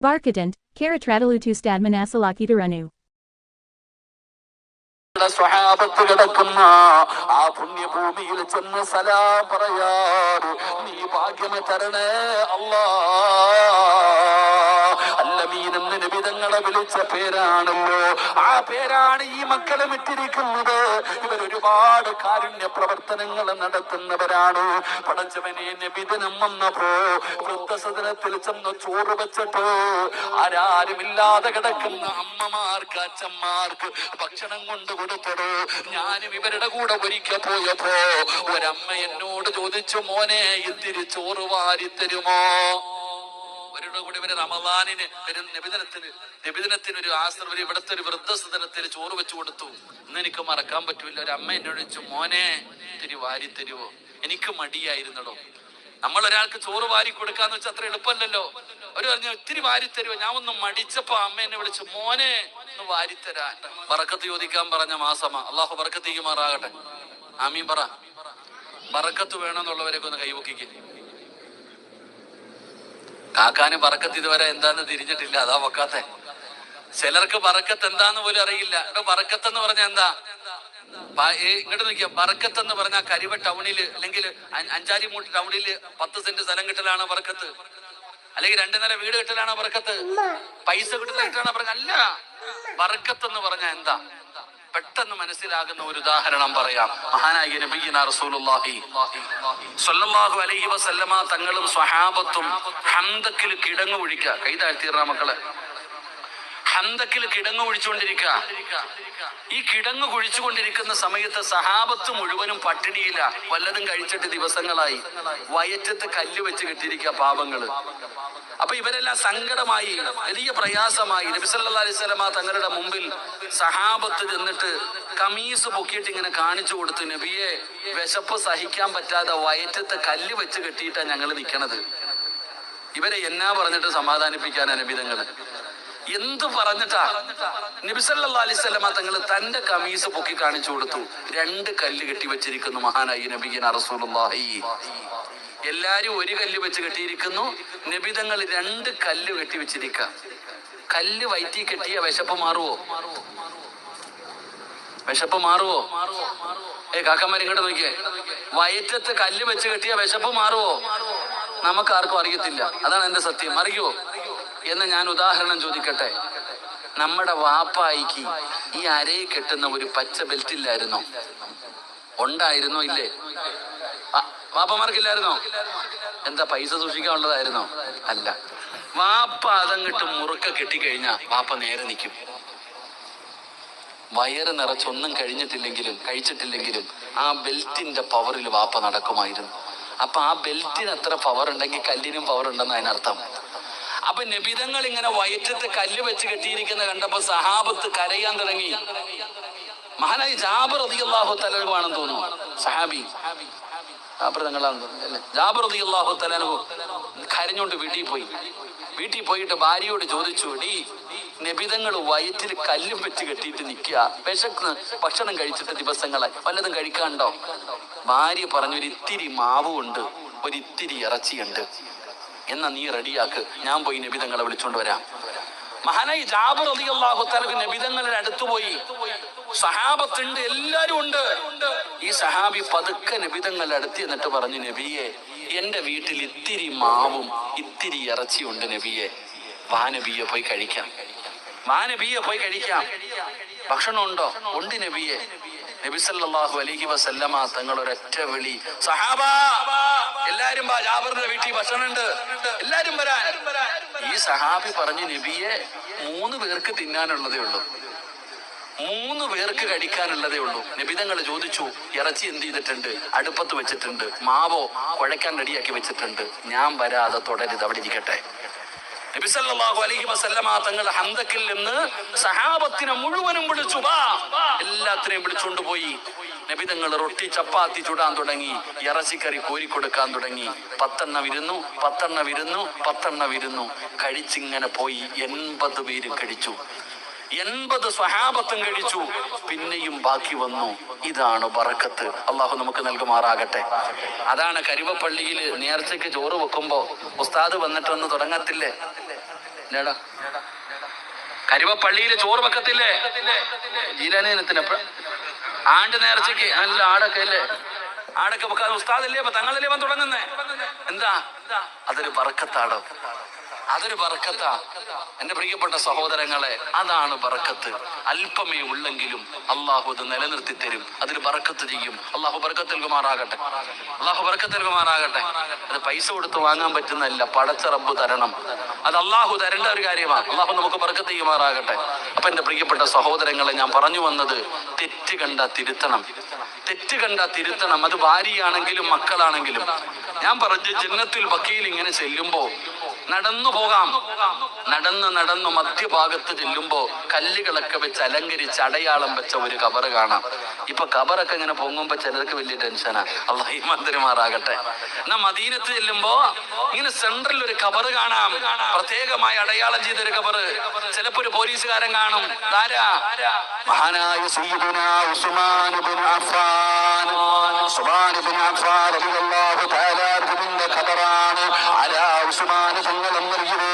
Barkadent, Karatradalutu Stadmanasalaki സ്വഹാബത്ത് കിടക്കുന്ന ആ പുണ്യഭൂമിയിൽ ചെന്ന് സലാം പറയാറ് നീ ഭാഗ്യം തരണേ അല്ലാ. അല്ലമീൻ എന്ന് നിബിതങ്ങളെ വിളിച്ച പേരാണല്ലോ, ആ പേരാണ് ഈ മക്കളെ വിട്ടിരിക്കുന്നത്. ഇവർ ഒരുപാട് കാരുണ്യ പ്രവർത്തനങ്ങൾ നടത്തുന്നവരാണ്. പടച്ചവനെ, നിബിതനം വന്നപ്പോ വൃദ്ധസദനത്തിൽ ചെന്ന് ചോറ് വെച്ചിട്ട് ആരാരുമില്ലാതെ കിടക്കുന്ന അമ്മമാർക്ക് അച്ഛന്മാർക്ക് ഭക്ഷണം കൊണ്ട് കൊടുത്തത്. ഞാനും ഇവരുടെ കൂടെ ഒരിക്കൽ പോയപ്പോ ഒരമ്മ എന്നോട് ചോദിച്ചു, മോനെ ഇത്തിരി ചോറ് വാരി തരുമോ? അവരുടെ കൂടെ ഇവര് റമദാനിന് നബിദിനത്തിന് ഒരു ആശ്രമം ഇവിടുത്തെ ഒരു വൃദ്ധസദനത്തിൽ ചോറ് വെച്ചു കൊടുത്തു. ഇന്ന് എനിക്ക് മറക്കാൻ പറ്റൂല. ഒരു അമ്മ എന്നോട് ചോദിച്ചു, മോനെ ഇത്തിരി വാരി തരുമോ? എനിക്ക് മടിയായിരുന്നടോ. നമ്മൾ ഒരാൾക്ക് ചോറ് വാരി കൊടുക്കാന്ന് വെച്ചാൽ അത്ര എളുപ്പമല്ലല്ലോ. അവര് പറഞ്ഞു ഇത്തിരി വാരി തരുമോ? ഞാൻ ഒന്ന് മടിച്ചപ്പോ അമ്മ എന്നെ വിളിച്ചു, മോനെ ഒന്ന് വാരിത്തരാൻ. ബറക്കത്ത് ചോദിക്കാൻ പറഞ്ഞ മാസമാ. അള്ളാഹു ബറക്കത്ത് ചെയ്യുമാറാകട്ടെ. ആമീൻ പറ. ബറക്കത്ത് വേണമെന്നുള്ളവരൊക്കെ ഒന്ന് കൈവക്കിക്ക്. കാക്കാന് ബറക്കത്ത് ഇതുവരെ എന്താന്ന് തിരിഞ്ഞിട്ടില്ല, അതാ വെക്കാത്തെ. ചിലർക്ക് ബറക്കത്ത് എന്താന്ന് പോലും അറിയില്ല. ബറക്കത്ത് എന്ന് പറഞ്ഞാൽ എന്താ? ഇങ്ങോട്ട് നോക്കിയാ, ബറക്കത്ത് എന്ന് പറഞ്ഞാൽ കരിവ ടൗണില് അല്ലെങ്കിൽ അഞ്ചാലിമൂട്ട് ടൗണില് 10 സെന്റ് സ്ഥലം കിട്ടലാണ് ബറക്കത്ത്, അല്ലെങ്കിൽ 2 നില വീട് കിട്ടലാണ് ബറക്കത്ത്, പൈസ കിട്ടലാണ് ബറക്കത്ത്. അല്ല, ബറക്കത്ത് എന്ന് പറഞ്ഞാൽ എന്താ? പെട്ടെന്ന് മനസ്സിലാകുന്ന ഒരു ഉദാഹരണം പറയാം. മഹാനായ നബിയുനാ റസൂലുള്ളാഹി സ്വല്ലല്ലാഹു അലൈഹി വസല്ലമ തങ്ങളും സ്വഹാബത്തും ഹംദക്കിൽ കിടങ്ങു ഒഴിക്കുക. കൈ താഴ്ത്തിയിറ മക്കളെ. ഹംദക്കിൽ കിടങ്ങു ഒഴിച്ചുകൊണ്ടിരിക്കുക. ഈ കിടങ്ങു കുഴിച്ചുകൊണ്ടിരിക്കുന്ന സമയത്ത് സഹാബത്ത് മുഴുവനും പട്ടിണിയില്ല. വല്ലതും കഴിച്ചിട്ട് ദിവസങ്ങളായി. വയറ്റത്ത് കല്ല് വെച്ച് കെട്ടിയിരിക്കുക പാപങ്ങള്. അപ്പൊ ഇവരെല്ലാം സങ്കടമായി, വലിയ പ്രയാസമായി. നബി സല്ലല്ലാഹു അലൈഹി വസല്ലമ തങ്ങളുടെ മുമ്പിൽ സഹാബത്ത് ചെന്നിട്ട് കമീസ് പൊക്കിയിട്ട് ഇങ്ങനെ കാണിച്ചു കൊടുത്തു, നബിയെ, വിശപ്പ് സഹിക്കാൻ പറ്റാതെ വയറ്റത്ത് കല്ല് വെച്ച് കെട്ടിയിട്ടാ ഞങ്ങൾ നിൽക്കണത്. ഇവരെ എന്നാ പറഞ്ഞിട്ട് സമാധാനിപ്പിക്കാനാ നബിതങ്ങള്? എന്ത് പറഞ്ഞിട്ടാ? നബി സല്ലല്ലാഹു അലൈഹി വസല്ലമ തങ്ങൾ തന്റെ കമീസ് പൊക്കി കാണിച്ചു കൊടുത്തു. 2 കല്ല് കെട്ടി വെച്ചിരിക്കുന്നു. മഹാനായി നബിയുനാ റസൂലുള്ളാഹി. എല്ലാരും ഒരു കല്ല് വെച്ച് കെട്ടിയിരിക്കുന്നു. നബിതങ്ങൾ 2 കല്ല് കെട്ടി വെച്ചിരിക്കുക. കല്ല് വയറ്റി കെട്ടിയ വിശപ്പ് മാറുവോ? വിശപ്പ് മാറുവോ? കാക്കന്മാർ ഇങ്ങോട്ട് നോക്കിയേ. വയറ്റത്ത് കല്ല് വെച്ച് കെട്ടിയ വിശപ്പ് മാറുവോ? നമുക്ക് ആർക്കും അറിയത്തില്ല. അതാണ് എന്റെ സത്യം. അറിയുവോ എന്ന് ഞാൻ ഉദാഹരണം ചോദിക്കട്ടെ. നമ്മുടെ വാപ്പായിക്ക് ഈ അരയിൽ കെട്ടുന്ന ഒരു പച്ച ബെൽറ്റ് ഇല്ലായിരുന്നോ? ഉണ്ടായിരുന്നോ? ഇല്ലേ? വാപ്പമാർക്കില്ലായിരുന്നോ? എന്താ, പൈസ സൂക്ഷിക്കാനുള്ളതായിരുന്നോ? അല്ല. വാപ്പ അതങ്ങിട്ട് മുറുക്ക കെട്ടിക്കഴിഞ്ഞാ വാപ്പ നേരെ നിൽക്കും. വയറ് നിറച്ചൊന്നും കഴിച്ചിട്ടില്ലെങ്കിലും ആ ബെൽറ്റിന്റെ പവറിൽ വാപ്പ നടക്കുമായിരുന്നു. അപ്പൊ ആ ബെൽറ്റിന് എത്ര പവർ ഉണ്ടെങ്കിൽ കല്ലിനും പവർ ഉണ്ടെന്ന് അതിനർത്ഥം. അപ്പൊ നബിതങ്ങൾ ഇങ്ങനെ വയറ്റത്ത് കല്ല് വെച്ച് കെട്ടിയിരിക്കുന്ന കണ്ടപ്പോ സഹാബത്ത് കരയാൻ തുടങ്ങി. മഹാനായി ജാബിർ റളിയല്ലാഹു തആല ആണെന്ന് തോന്നുന്നു, സഹാബി. ജാബിർ റളിയല്ലാഹു തആല കരഞ്ഞോണ്ട് വീട്ടിൽ പോയിട്ട് ഭാര്യയോട് ചോദിച്ചു, ഡീ, നബിതങ്ങൾ വയറ്റിൽ കല്ലും വെച്ച് കെട്ടിയിട്ട് നിൽക്കുക, വിശക്ക് ഭക്ഷണം കഴിച്ചിട്ട് ദിവസങ്ങളായി, വല്ലതും കഴിക്കാണ്ടോ? ഭാര്യ പറഞ്ഞു, ഒരിത്തിരി മാവുണ്ട്, ഒരിത്തിരി ഇറച്ചിയുണ്ട്, എന്നാ നീ റെഡിയാക്ക്, ഞാൻ പോയി നബിതങ്ങളെ വിളിച്ചോണ്ട് വരാം. മഹാനായി ജാബിർ റളിയല്ലാഹു തആല നബിതങ്ങളുടെ അടുത്ത് പോയി. സഹാബത്തുണ്ട്, എല്ലാരും ഉണ്ട്. ഈ സഹാബി പതുക്കെ നബിതങ്ങളുടെ അടുത്ത് എന്നിട്ട് പറഞ്ഞു, നബിയെ, എന്റെ വീട്ടിൽ ഇത്തിരി മാവും ഇത്തിരി ഇറച്ചിയുണ്ട് നബിയെ, വാ നബിയെ പോയി കഴിക്കാം. ഭക്ഷണം ഉണ്ടോ? ഉണ്ട് നബിയെ. നബി സല്ലല്ലാഹു അലൈഹി വസല്ലമ തങ്ങൾ ഒരൊറ്റ വിളി, സഹാബാ എല്ലാരും വാ, ജാബിറിന്റെ വീട്ടിൽ ഭക്ഷണം ഉണ്ട്, എല്ലാരും വരാൻ. ഈ സഹാബി പറഞ്ഞു, നബിയെ, 3 പേർക്ക് തിന്നാനുള്ളതേ ഉള്ളൂ, 3 പേർക്ക് കഴിക്കാനുള്ളതേ ഉള്ളൂ. നബിതങ്ങൾ ചോദിച്ചു, ഇറച്ചി എന്ത് ചെയ്തിട്ടുണ്ട്? അടുപ്പത്ത് വെച്ചിട്ടുണ്ട്. മാവോ കുഴക്കാൻ റെഡിയാക്കി വെച്ചിട്ടുണ്ട്. ഞാൻ വരാതെ തുടരുത്, അവിടെ ഇരിക്കട്ടെ. നബി സല്ലല്ലാഹു അലൈഹി വസല്ലമ തങ്ങൾ ഹംദക്കിൽ നിന്ന് സഹാബത്തിനെ മുഴുവനും വിളിച്ചു, വാ, എല്ലാത്തിനെയും വിളിച്ചുകൊണ്ട് പോയി. നബിതങ്ങൾ റൊട്ടി ചപ്പാത്തി ചുടാൻ തുടങ്ങി, ഇറച്ചിക്കറി കോരിക്കൊടുക്കാൻ തുടങ്ങി. 10 വിരുന്നു കഴിച്ചിങ്ങനെ പോയി. 80 പേരും കഴിച്ചു. 80 സ്വഹാബത്തും കഴിച്ചു. പിന്നെയും ബാക്കി വന്നു. ഇതാണ് ബറക്കത്ത്. അള്ളാഹു നമുക്ക് നൽകുമാറാകട്ടെ. അതാണ് കരുവപ്പള്ളിയിൽ നേർച്ചയ്ക്ക് ചോറ് വെക്കുമ്പോ ഉസ്താദ് വന്നിട്ടൊന്ന് തുടങ്ങത്തില്ലേ, കരിവപ്പള്ളിയില് ചോറ് വെക്കത്തില്ലേ ജീരനത്തിന് ആണ്ട് നേർച്ചയ്ക്ക് നല്ല ആടൊക്കെ അല്ലേ, ആടൊക്കെ വെക്കാതെ ഉസ്താദല്ലേ തങ്ങളല്ലേ തുടങ്ങുന്നേ. എന്താ അതൊരു ബർക്കത്താടോ, അതൊരു ബർക്കത്താ എന്റെ പ്രിയപ്പെട്ട സഹോദരങ്ങളെ. അതാണ് ബർക്കത്ത്. അല്പമേ ഉള്ളെങ്കിലും അള്ളാഹു അത് നിലനിർത്തി തരും, അതിൽ ബർക്കത്ത് ചെയ്യും. അള്ളാഹു ബർക്കത്ത് നൽകുമാറാകട്ടെ, അള്ളാഹു ബർക്കത്ത് നൽകുമാറാകട്ടെ. അത് പൈസ കൊടുത്ത് വാങ്ങാൻ പറ്റുന്നതല്ല, പടച്ച റബ്ബ് തരണം. അത് അള്ളാഹു തരേണ്ട ഒരു കാര്യമാണ്. അള്ളാഹു നമുക്ക് ബർക്കത്ത് ചെയ്യുമാറാകട്ടെ. അപ്പൊ എന്റെ പ്രിയപ്പെട്ട സഹോദരങ്ങളെ, ഞാൻ പറഞ്ഞു വന്നത് തെറ്റ് കണ്ട തിരുത്തണം, തെറ്റ് കണ്ട തിരുത്തണം. അത് ഭാര്യയാണെങ്കിലും മക്കളാണെങ്കിലും. ഞാൻ പറഞ്ഞു ജന്നത്തുൽ ബഖീൽ ഇങ്ങനെ ചെല്ലുമ്പോ നടന്നു പോകാം. നടന്ന് മധ്യഭാഗത്ത് ചെല്ലുമ്പോ കല്ലുകളൊക്കെ വെച്ച് അലങ്കരിച്ച് അടയാളം വെച്ച ഒരു കബറ് കാണാം. ഇപ്പൊ കബറൊക്കെ ഇങ്ങനെ പൊങ്ങുമ്പോ ചിലർക്ക് വലിയ ടെൻഷനാ. അള്ളാഹു മന്ത്രിമാറാകട്ടെ. എന്നാ മദീനത്ത് ചെല്ലുമ്പോ ഇങ്ങനെ സെൻട്രൽ ഒരു കബറ് കാണാം, പ്രത്യേകമായി അടയാളം ചെയ്തൊരു കബറ്. ചിലപ്പോ ഒരു പോലീസുകാരൻ കാണും. ധാരാ മഹാനായ സയ്യിദുനാ ഉസ്മാൻ ഇബ്നു അഫ്ഫാൻ, ഉസ്മാൻ ഇബ്നു അഫ്ഫാൻ റളിയല്ലാഹു തആല അൻഹുവിന്റെ ഖബറാണ്. അലാ ഉസ്മാൻ തങ്ങളെന്നറിയുമോ?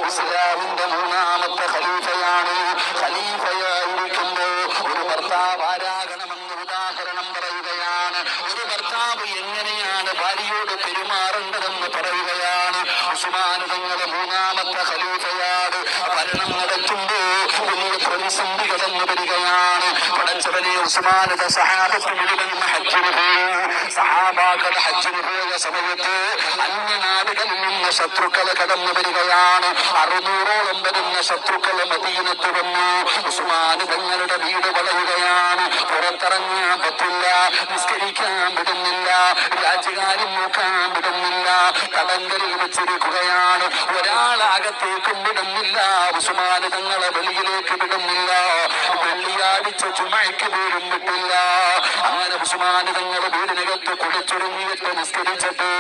ഇസ്ലാമിന്റെ മൂന്നാമത്തെ ഖലീഫയാണ്. ഖലീഫയായിരിക്കുമ്പോ ഒരു ഭർത്താവ് ആരാകണമെന്ന് ഉദാഹരണം പറയുകയാണ്. ഒരു ഭർത്താവ് എങ്ങനെയാണ് ഭാര്യയോട് പെരുമാറേണ്ടതെന്ന് പറയുകയാണ്. ഉസ്മാൻ തങ്ങളെ മൂന്നാമത്തെ ഖലീഫയാണ്. ഭരണം നടത്തുമ്പോ വലിയ പ്രതിസന്ധികളെന്ന് വരികയാണ്. പടച്ചവനെ, ഉസ്മാന്റെ സഹാബത്ത് മുഴുവൻ ഹജ്ജിന് പോയി. സഹാബാക്കൾ ഹജ്ജിന് പോയ സമയത്ത് അന്യനാടുകളിൽ നിന്ന് ശത്രുക്കളെ കടന്നു വരികയാണ്. 600ഓളം വരുന്ന ശത്രുക്കൾ മദീനത്ത് വന്നു. ഉസ്മാൻ തങ്ങളുടെ വീട് വളയുകയാണ്. പുറത്തിറങ്ങാൻ പറ്റില്ല, നിസ്കരിക്കാൻ വിടുന്നില്ല, രാജകാര്യം നോക്കാൻ വിടുന്നില്ല, കടങ്കലിൽ വെച്ചിരിക്കുകയാണ്. ഒരാളാകത്തേക്കും വിടുന്നില്ല, ഉസ്മാൻ തങ്ങളെ വെളിയിലേക്ക് വിടുന്നില്ല. വെള്ളിയാഴ്ച ജുമഅയ്ക്ക് പോലും വിട്ടില്ല. അങ്ങനെ ഉസ്മാൻ തങ്ങളെ വീടിനകത്ത് കുളിച്ചൊരുങ്ങിയിട്ട് നിസ്കരിച്ചിട്ട്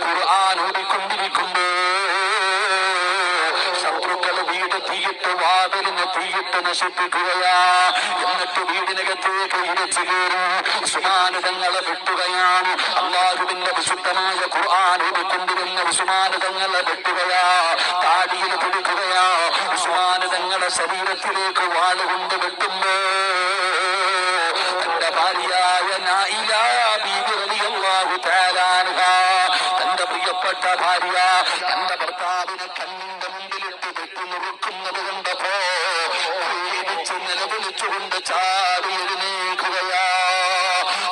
ഖുർആൻ ഓതിക്കൊണ്ടിരിക്കുമ്പോ ശത്രുക്കള് വീട് തീയിട്ട് വാതിലിന് തീയിട്ട് നശിപ്പിക്കുകയാ. എന്നിട്ട് വീടിനകത്തേക്ക് ഇരച്ചു കയറി ഉസ്മാൻ തങ്ങളെ വെട്ടുകയാണ്. അല്ലാഹുവിന്റെ വിശുദ്ധമായ ഖുർആൻ ഓതിക്കൊണ്ടിരുന്ന ഉസ്മാൻ തങ്ങളെ വെട്ടുകയാ, താടിയിൽ പിടിക്കുകയാ. ഉസ്മാൻ തങ്ങളുടെ ശരീരത്തിലേക്ക് വാളുകൊണ്ട് വെട്ടുമ്പോ തന്റെ ഭാര്യയായ നായില ബീബി റളിയല്ലാഹു തആല അൻഹാ, തന്റെ പ്രിയപ്പെട്ട ഭാര്യ തന്റെ ഭർത്താവിനെ കണ്ണിന്റെ മുമ്പിലിട്ട് വെട്ടിനുറുക്കുന്നത് കണ്ടപ്പോ പേടിച്ച് നിലവിളിച്ചുകൊണ്ട് ചാടി എഴുന്നേൽക്കുകയാ.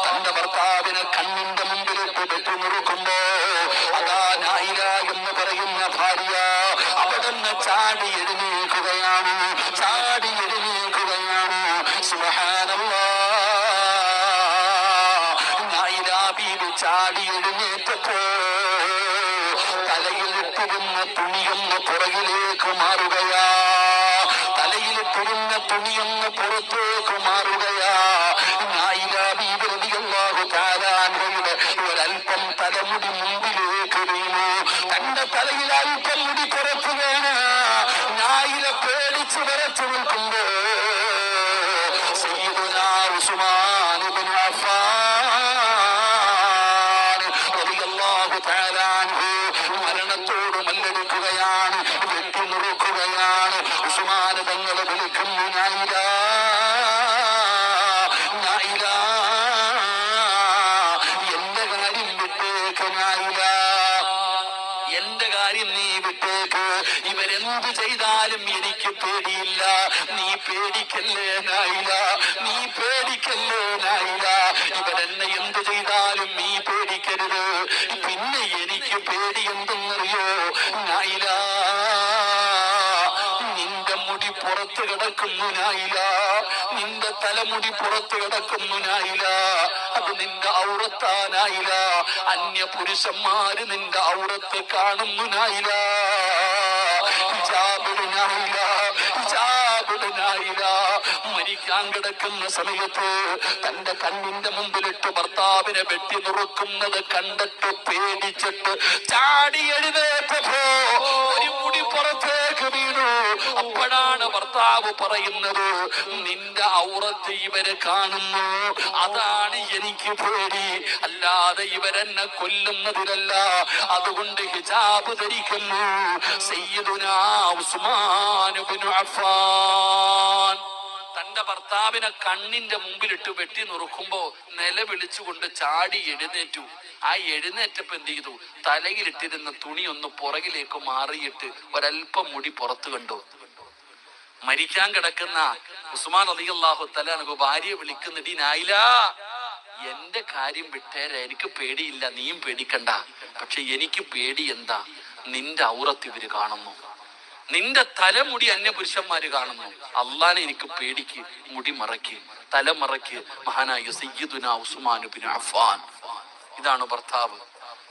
തന്റെ ഭർത്താവിനെ കണ്ണിന്റെ മുമ്പിലിട്ട് വെട്ടിനുറുക്കുമ്പോ അതാ നായില എന്ന് പറയുന്ന ഭാര്യ അവിടുന്ന് ചാടി എഴുന്നേൽക്കുകയാണ്, ചാടി എഴുന്നേൽക്കുകയാണ്. സുബ്ഹാനല്ലാഹ്. നായില ബീവി ചാടി എഴുന്നേറ്റപ്പോ തലയിലിട്ടിരുന്ന തുണിയൊന്ന് പുറകിലേക്ക് മാറുകയാ, തലയിലിട്ടിരുന്ന തുണിയൊന്ന് പുറത്തേക്ക് മാറുകയാ. നായില ബീവി റളിയല്ലാഹു തആല അൻഹയുടെ ഒരൽപ്പം തലമുടി മുമ്പിലേക്ക് വീണു. തന്റെ തലയിൽ അല്പം മുടി പുറത്തുകയാണ്. നായില പേടിച്ച് വിറച്ചു നിൽക്കുമ്പോ സയ്യിദുനാ ഉസ്മാൻ ഇബ്നു അഫ്ഫാൻ റളിയല്ലാഹു തആല അൻഹു മരണത്തോട് മല്ലടിക്കുകയാണ്, വെട്ടിനുറുക്കുകയാണ്. ഉസ്മാൻ തങ്ങളെ വിളിക്കുന്നു, നായില, നായില, എന്റെ കാര്യം വിട്ടേക്ക് നായില, എന്റെ കാര്യം നീ വിട്ടേക്ക്. ഇവരെന്ത് ചെയ്താലും എനിക്ക് പേടിയില്ല. നീ പേടിക്കല്ലേ നായില, നീ പേടിക്കല്ലേ നായില. ഇവരെന്നെ എന്ത് ചെയ്താലും നീ പേടിക്കരുത്. പിന്നെ എനിക്ക് പേടി എന്തെന്നറിയോ നായില? നിന്റെ മുടി പുറത്ത് കിടക്കുന്നു നായില, നിന്റെ തലമുടി പുറത്ത് കിടക്കുന്നു നായില. അത് നിന്റെ ഔറത്താ നായില. അന്യ പുരുഷന്മാര് നിന്റെ ഔറത്ത് കാണുന്നു നായില. ഹിജാബിട് നായില, ഹിജാബിട് നായില. മരിക്കാൻ കിടക്കുന്ന സമയത്ത് തന്റെ കണ്ണിന്റെ മുമ്പിലിട്ട് ഭർത്താവിനെ വെട്ടി നുറുക്കുന്നത് കണ്ടിട്ട് പേടിച്ചിട്ട് ചാടി എഴുന്നേറ്റപ്പോ ഒരു മുടി പുറത്തേക്ക് വീണു. അപ്പൊ അപ്പോഴാണ് ഭർത്താവ് പറയുന്നത്, നിന്റെ ഔറത്ത് ഇവര് കാണുന്നു, അതാണ് എനിക്ക് പേടി, അല്ലാതെ ഇവരെന്നെ കൊല്ലുന്നതിലല്ല. അതുകൊണ്ട് ഹിജാബ് ധരിക്കുന്നു. സയ്യിദുനാ ഉസ്മാൻ ഇബ്നു അഫ്ഫാൻ തന്റെ ഭർത്താവിനെ കണ്ണിന്റെ മുമ്പിലിട്ട് വെട്ടി നുറുക്കുമ്പോ നിലവിളിച്ചുകൊണ്ട് ചാടി എഴുന്നേറ്റു. ആ എഴുന്നേറ്റപ്പോ എന്ത് ചെയ്തു? തലയിലിട്ടിരുന്ന തുണി ഒന്ന് പുറകിലേക്ക് മാറിയിട്ട് ഒരൽപ്പം മുടി പുറത്തു കണ്ടു. മരിക്കാൻ കിടക്കുന്ന ഉസ്മാൻ റളിയല്ലാഹു തആല അൻഹു ഭാര്യയെ വിളിക്കുന്നിട്ട്, നായില, എന്റെ കാര്യം വിട്ടേരെ, എനിക്ക് പേടിയില്ല, നീയും പേടിക്കണ്ട. പക്ഷെ എനിക്ക് പേടി എന്താ? നിന്റെ ഔറത്ത് ഇവര് കാണുന്നു, നിന്റെ തലമുടി അന്യപുരുഷന്മാര് കാണുന്നു. അള്ളാനെ എനിക്ക് പേടിക്ക്, മുടി മറയ്ക്ക്, തലമറയ്ക്ക്. മഹാനായ സയ്യിദുനാ ഉസ്മാൻ ഇബ്നു അഫ്ഫാൻ. ഇതാണ് ഭർത്താവ്,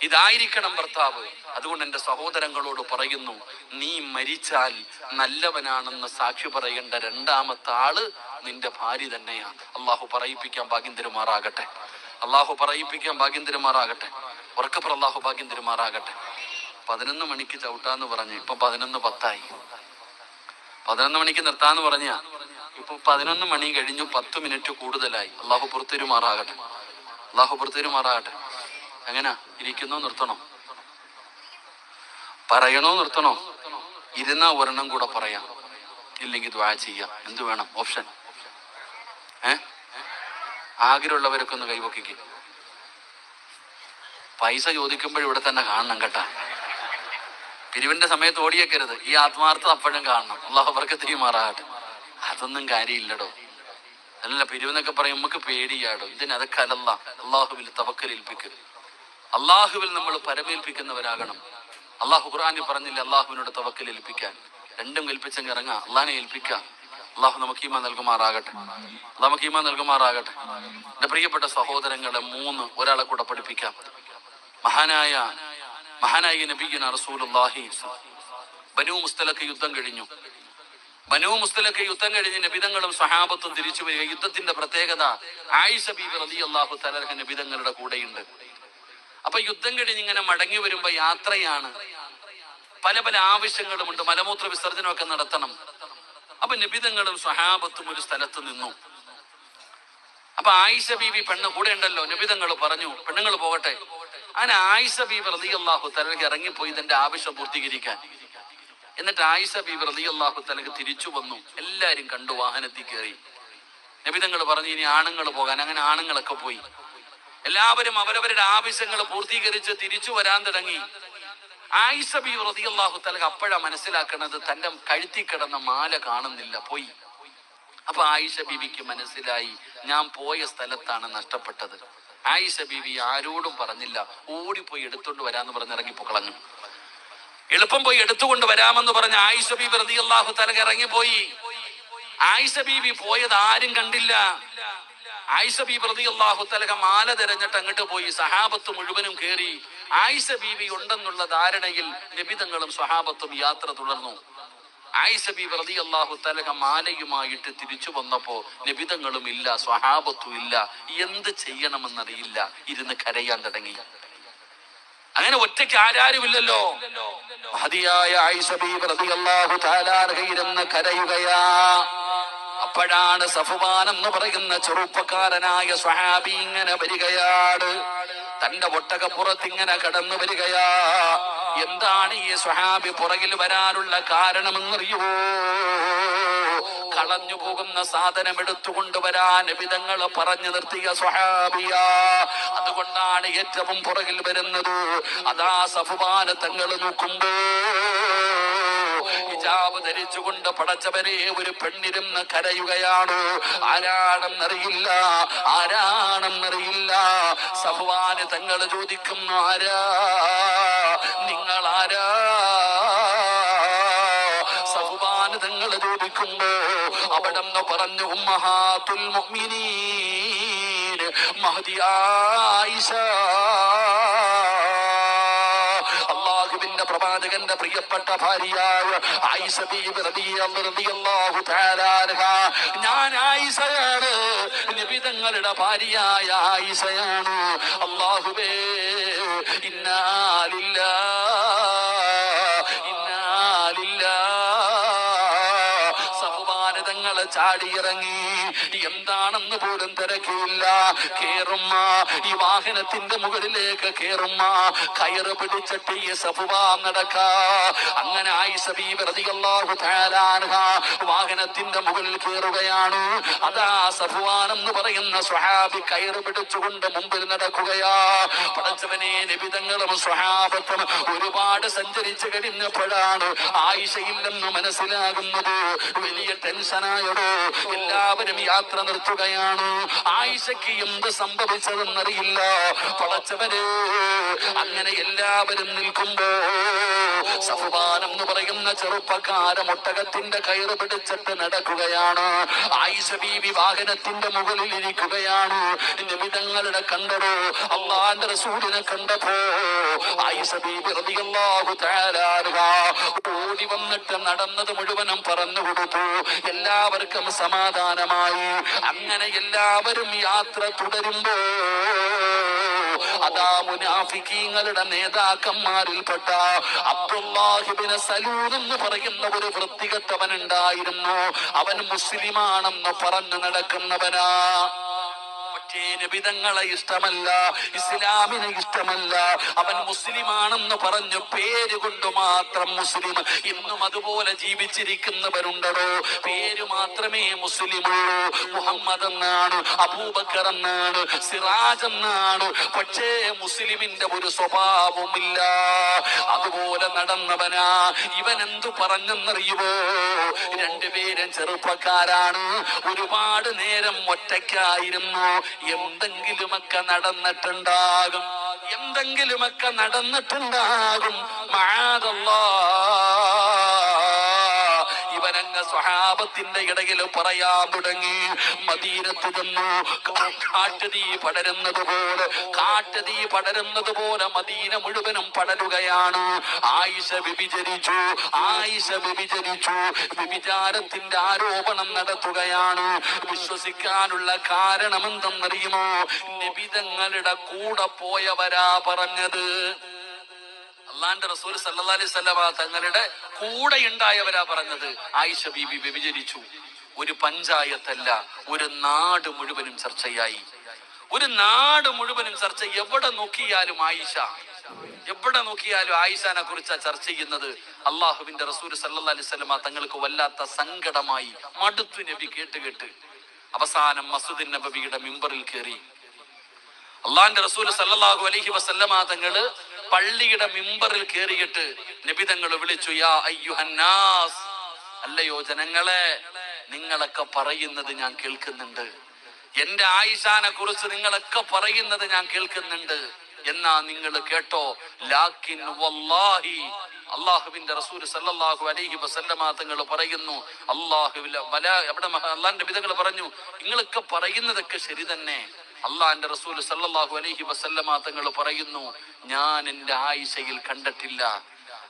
ഇതായിരിക്കണം ഭർത്താവ്. അതുകൊണ്ട് എന്റെ സഹോദരങ്ങളോട് പറയുന്നു, നീ മരിച്ചാൽ നല്ലവനാണെന്ന് സാക്ഷി പറയേണ്ട രണ്ടാമത്തെ ആള് നിന്റെ ഭാര്യ തന്നെയാണ്. അള്ളാഹു പറയിപ്പിക്കാൻ ഭാഗ്യം തരുമാറാകട്ടെ, അള്ളാഹു പറയിപ്പിക്കാൻ ഭാഗ്യം തരുമാറാകട്ടെ, ഉറക്കപ്പുറ അള്ളാഹു ഭാഗ്യം തരുമാറാകട്ടെ. 11 മണിക്ക് ചവിട്ടാന്ന് പറഞ്ഞ് ഇപ്പൊ 11:10. 11 മണിക്ക് നിർത്താന്ന് പറഞ്ഞ ഇപ്പൊ 11 മണി കഴിഞ്ഞു 10 മിനിറ്റ് കൂടുതലായി. അള്ളാഹു പുറത്തിരുമാറാകട്ടെ, അള്ളാഹു പുറത്തിരുമാറാകട്ടെ. എങ്ങനാ ഇരിക്കുന്നോ നിർത്തണോ? പറയണോ നിർത്തണോ? ഇരുന്നാ ഒരെണ്ണം കൂടെ പറയാം, ഇല്ലെങ്കിൽ ദുആ ചെയ്യാം. എന്ത് വേണം? ഓപ്ഷൻ. ആഗ്രഹമുള്ളവരൊക്കെ ഒന്ന് കൈവക്കിക്ക്. പൈസ ചോദിക്കുമ്പോൾ ഇവിടെ തന്നെ കാണണം കേട്ടാ. പിരിവിന്റെ സമയത്ത് ഓടിയേക്കരുത്. ഈ ആത്മാർത്ഥത അപ്പോഴും കാണണം. അള്ളാഹു ബർക്കത്ത് മാറാകട്ടെ. അതൊന്നും കാര്യമില്ലടോ. അല്ല, പിരിവെന്നൊക്കെ പറയും നമുക്ക് പേടിയാടോ. ഇതിനതൊക്കെ അല്ല. അള്ളാഹുവിൽ തവക്കലേൽപ്പിക്കുക, അള്ളാഹുവിൽ നമ്മൾ പരമേൽപ്പിക്കുന്നവരാകണം. അള്ളാഹു ഖുർആനിൽ പറഞ്ഞില്ല അള്ളാഹുവിനോട് തവക്കലേൽപ്പിക്കാൻ. രണ്ടും കൽപ്പിച്ചെങ്കിൽ ഇറങ്ങാം, അള്ളാഹിനെ ഏൽപ്പിക്കാം. അള്ളാഹു നമുക്ക് ഈമാൻ നൽകുമാറാകട്ടെ, നമുക്ക് ഈമാൻ നൽകുമാറാകട്ടെ. എന്റെ പ്രിയപ്പെട്ട സഹോദരങ്ങളെ, 3 ഒരാളെ കൂടെ പഠിപ്പിക്കാം. മഹാനായ നബിയുനാ റസൂലുള്ളാഹി ബനൂ മുസ്തലഖ് യുദ്ധം കഴിഞ്ഞു. ബനൂ മുസ്തലഖ് യുദ്ധം കഴിഞ്ഞ് നബിതങ്ങളും സഹാബത്തും തിരിച്ചു വരിക. യുദ്ധത്തിന്റെ പ്രത്യേകത, ആയിഷ ബീബി റളിയല്ലാഹു തആല അൻഹ നബിതങ്ങളുടെ കൂടെയുണ്ട്. അപ്പൊ യുദ്ധം കഴിഞ്ഞ് ഇങ്ങനെ മടങ്ങി വരുമ്പോ യാത്രയാണ്, പല പല ആവശ്യങ്ങളുമുണ്ട്, മലമൂത്ര വിസർജനമൊക്കെ നടത്തണം. അപ്പൊ നബിതങ്ങളും സഹാബത്തും ഒരു സ്ഥലത്ത് നിന്നു. അപ്പൊ ആയിഷ ബീബി പെണ്ണ് കൂടെ ഉണ്ടല്ലോ, നബിതങ്ങൾ പറഞ്ഞു പെണ്ണുങ്ങൾ പോകട്ടെ. അങ്ങനെ ആയിഷ ബീബി റളിയല്ലാഹു തആല ഇറങ്ങിപ്പോയി ഇതിന്റെ ആവശ്യം പൂർത്തീകരിക്കാൻ. എന്നിട്ട് ആയിഷ ബീബി റളിയല്ലാഹു തആല തിരിച്ചു വന്നു. എല്ലാരും കണ്ടു, വാഹനത്തിൽ കയറി. നബിതങ്ങൾ പറഞ്ഞു ഇനി ആണുങ്ങൾ പോകാൻ. അങ്ങനെ ആണുങ്ങളൊക്കെ പോയി. എല്ലാവരും അവരവരുടെ ആവശ്യങ്ങൾ പൂർത്തീകരിച്ച് തിരിച്ചു വരാൻ തുടങ്ങി. ആയിഷ ബീബി റളിയല്ലാഹു തആല അപ്പോഴാ മനസ്സിലാക്കണത് തന്റെ കഴുത്തി കിടന്ന മാല കാണുന്നില്ല, പോയി. അപ്പൊ ആയിഷ ബീബിക്ക് മനസ്സിലായി ഞാൻ പോയ സ്ഥലത്താണ് നഷ്ടപ്പെട്ടത്. ആയിഷ ബീബി ആരോടും പറഞ്ഞില്ല, ഓടിപ്പോയി എടുത്തോണ്ട് വരാന്ന് പറഞ്ഞ് ഇറങ്ങിപ്പോക്കളഞ്ഞു. എളുപ്പം പോയി എടുത്തുകൊണ്ട് വരാമെന്ന് പറഞ്ഞ ആയിഷ ബീബി റളിയല്ലാഹു തആല ഇറങ്ങിപ്പോയി. ആയിഷ ബീബി പോയത് ആരും കണ്ടില്ല. ആയിഷ ബീബി റളിയല്ലാഹു തആല മാല തിരഞ്ഞിട്ട് അങ്ങോട്ട് പോയി. സഹാബത്ത് മുഴുവനും കേറി. ആയിഷ ബീബി ഉണ്ടെന്നുള്ള ധാരണയിൽ നബിതങ്ങളും സഹാബത്തും യാത്ര തുടർന്നു. ആയിഷ ബീബി റളിയല്ലാഹു തആല മാലയുമായിട്ട് തിരിച്ചു വന്നപ്പോ നബിതങ്ങളും ഇല്ല, സ്വഹാബത്തും ഇല്ല. എന്ത് ചെയ്യണമെന്നറിയില്ല, ഇരുന്ന് കരയാൻ തുടങ്ങി. അങ്ങനെ ഒറ്റയ്ക്ക് ആരാരുമില്ലല്ലോ. മഹദിയായ ആയിഷ ബീബി റളിയല്ലാഹു തആല ഇരുന്ന് കരയുകയാ. അപ്പോഴാണ് സഫ്വാൻ എന്ന് പറയുന്ന ചെറുപ്പക്കാരനായ സ്വഹാബി ഇങ്ങനെ വരികയാണ്. തന്റെ ഒട്ടകപ്പുറത്തിങ്ങനെ കടന്നു വരികയാ. എന്താണ് ഈ സ്വഹാബി പുറകിൽ വരാനുള്ള കാരണമെന്നറിയുമോ? കളഞ്ഞു പോകുന്ന സാധനം എടുത്തുകൊണ്ടുവരാൻ നബിതങ്ങൾ പറഞ്ഞു നിർത്തിയ സ്വഹാബിയാ. അതുകൊണ്ടാണ് ഏറ്റവും പുറകിൽ വരുന്നത്. അതാ സഫ്വാൻ തങ്ങൾ നോക്കുമ്പോ ഹിജാബ് ധരിച്ചുകൊണ്ട് പടച്ചവരെ ഒരു പെണ്ണിരുന്ന് കരയുകയാണ്. ആരാണെന്നറിയില്ല, ആരാണെന്നറിയില്ല. സഫ്വാൻ തങ്ങൾ ചോദിക്കുന്നു, ആരാ നിങ്ങളാരാ? സഫ്വാൻ തങ്ങൾ ചോദിക്കുമ്പോ അവിടെന്ന് പറഞ്ഞു, ഉമ്മഹാത്തുൽ മുഅ്മിനീൻ മഹദി ആയിഷ. അല്ലാഹുവിന്റെ പ്രവാചകന്റെ പ്രിയപ്പെട്ട ഭാര്യയായ ആയിഷ ബീബി റളിയല്ലാഹു തആല അൻഹ. ഞാൻ ആയിഷയാണ്, നബിതങ്ങളുടെ ഭാര്യയായ ആയിഷയാണ്. അല്ലാഹുവേ, ഇന്നാ ലില്ലാഹി ഇന്നാ ലില്ലാഹി വനിതങ്ങള് ചാടിയിറങ്ങി. എന്താണെന്ന് പോലും തിരക്കിയില്ല. കേറുമ്മ, ഈ വാഹനത്തിന്റെ മുകളിലേക്ക് കേറുമ്മ, കയറ് പിടിച്ചിട്ട് ഈ സഫ്വാൻ നടക്ക. അങ്ങനെ ആയിഷ ബീബി റളിയല്ലാഹു തആല അൻഹ വാഹനത്തിന്റെ മുകളിൽ കയറുകയാണ്. അതാ സഫ്വാൻ എന്ന് പറയുന്ന സ്വഹാബി കയറ് പിടിച്ചുകൊണ്ട് മുമ്പിൽ നടക്കുകയാ. പടച്ചവനെ, നബിതങ്ങളും സ്വഹാബത്തും ഒരുപാട് സഞ്ചരിച്ചു കഴിഞ്ഞപ്പോഴാണ് ആയിഷയില്ലെന്ന് മനസ്സിലാകുന്നത്. വലിയ ടെൻഷനായടോ. എല്ലാവരും യാത്ര നിർത്തുകയാണ്. ആയിഷയ്ക്ക് എന്ത് സംഭവിച്ചതെന്നറിയില്ല. പടച്ചവനെ, അങ്ങനെ എല്ലാവരും നിൽക്കുമ്പോ സഫ്വാൻ എന്ന് പറയുന്ന ചെറുപ്പക്കാരൻ ഒട്ടകത്തിന്റെ കയറ് പിടിച്ചിട്ട് നടക്കുകയാണ്. ആയിഷ ബീവി വാഹനത്തിന്റെ മുകളിൽ ഇരിക്കുകയാണ്. നിമിതങ്ങളുടെ കണ്ടടോ. അള്ളാന്റെ റസൂലിനെ കണ്ടപ്പോ ആയിഷ ബീവി റളിയല്ലാഹു തആല അൻഹ ഓടി വന്നിട്ട് നടന്നത് മുഴുവനും പറഞ്ഞു കൊടുത്തു. എല്ലാവർക്കും സമാധാനമായി. അങ്ങനെ എല്ലാവരും യാത്ര തുടരുമ്പോ അതാ മുനാഫിക്കീങ്ങളുടെ നേതാക്കന്മാരിൽപ്പെട്ട അബ്ദുല്ലാഹി ഇബ്നു സലൂൽ എന്ന് പറയുന്ന ഒരു വൃത്തികെട്ടവൻ ഉണ്ടായിരുന്നു. അവൻ മുസ്ലിമാണെന്ന് പറഞ്ഞു നടക്കുന്നവനാ. നബിതങ്ങളെ ഇഷ്ടമല്ല, ഇസ്ലാമിനെ ഇഷ്ടമല്ല. അവൻ മുസ്ലിമാണെന്ന് പറഞ്ഞു പേര് കൊണ്ട് മാത്രം മുസ്ലിം. ഇന്നും അതുപോലെ ജീവിച്ചിരിക്കുന്നവരുണ്ടോ? പേര് മാത്രമേ മുസ്ലിമുള്ളൂ. മുഹമ്മദ് എന്നാണ്, അബൂബക്കർ എന്നാണ്, സിറാജ് എന്നാണ്. പക്ഷേ മുസ്ലിമിന്റെ ഒരു സ്വഭാവമില്ല. അതുപോലെ നടന്നവനാ. ഇവൻ എന്തു പറഞ്ഞെന്നറിയുവോ? രണ്ടുപേരും ചെറുപ്പക്കാരാണ്. ഒരുപാട് നേരം ഒറ്റയ്ക്കായിരുന്നു. എന്തെങ്കിലുമൊക്കെ നടന്നിട്ടുണ്ടാകും, എന്തെങ്കിലുമൊക്കെ നടന്നിട്ടുണ്ടാകും. ഇവനങ്ങ് സ്വഹാബത്തിന്റെ ഇടയിൽ പറയാൻ തുടങ്ങി. മദീനത്ത് ചെന്നു. കാട്ടുതീ പടരുന്നത് പോലെ മദീന മുഴുവനും പടരുകയാണ്. ആയിഷ വ്യഭിചരിച്ചു. വ്യഭിചാരത്തിന്റെ ആരോപണം നടത്തുകയാണ്. വിശ്വസിക്കാനുള്ള കാരണം എന്തെന്നറിയുമോ? നബിതങ്ങളുടെ കൂടെ പോയവരാ പറഞ്ഞത്. അള്ളാന്റെ റസൂൽ സല്ലല്ലാഹു അലൈഹി വസല്ലമ തങ്ങളുടെ കൂടെ ഉണ്ടായവരാ പറഞ്ഞത്. ആയിഷ ബീബി വ്യഭിചരിച്ചു. ഒരു പഞ്ചായത്തല്ല, ഒരു നാട് മുഴുവനും ചർച്ചയായി. ഒരു നാട് മുഴുവനും ചർച്ച. എവിടെ നോക്കിയാലും ആയിഷാനെ കുറിച്ചാ ചർച്ച ചെയ്യുന്നത്. അള്ളാഹുവിന്റെ റസൂൽ സല്ലല്ലാഹു അലൈഹി വസല്ലമ തങ്ങൾക്ക് വല്ലാത്ത സങ്കടമായി. മടുത്തു നബി കേട്ട്. അവസാനം മസ്ജിദുൻ നബവിയുടെ മിമ്പറിൽ കയറി. അള്ളാന്റെ റസൂൽ സല്ലല്ലാഹു അലൈഹി വസല്ലമ തങ്ങള് പള്ളിയുടെ മിമ്പറിൽ കയറിയിട്ട് നബി തങ്ങൾ വിളിച്ചു, യാ അയ്യുഹന്നാസ്, അല്ലയോ ജനങ്ങളെ, നിങ്ങളൊക്കെ പറയുന്നത് ഞാൻ കേൾക്കുന്നുണ്ട്. എന്റെ ആയിഷാനെ കുറിച്ച് നിങ്ങളൊക്കെ പറയുന്നത് ഞാൻ കേൾക്കുന്നുണ്ട്. എന്നാ നിങ്ങൾ കേട്ടോ. ലാക്കിൻ വല്ലാഹി, അള്ളാഹുവിന്റെ റസൂൽ സല്ലല്ലാഹു അലൈഹി വസല്ലമ തങ്ങൾ പറയുന്നു, അള്ളാന്റെ നബിതങ്ങൾ പറഞ്ഞു, നിങ്ങളൊക്കെ പറയുന്നതൊക്കെ ശരി തന്നെ. അള്ളാന്റെ റസൂൽ സല്ലല്ലാഹു അലൈഹി വസല്ലമ തങ്ങൾ പറയുന്നു, ഞാൻ എന്റെ ആയിഷയിൽ കണ്ടിട്ടില്ല.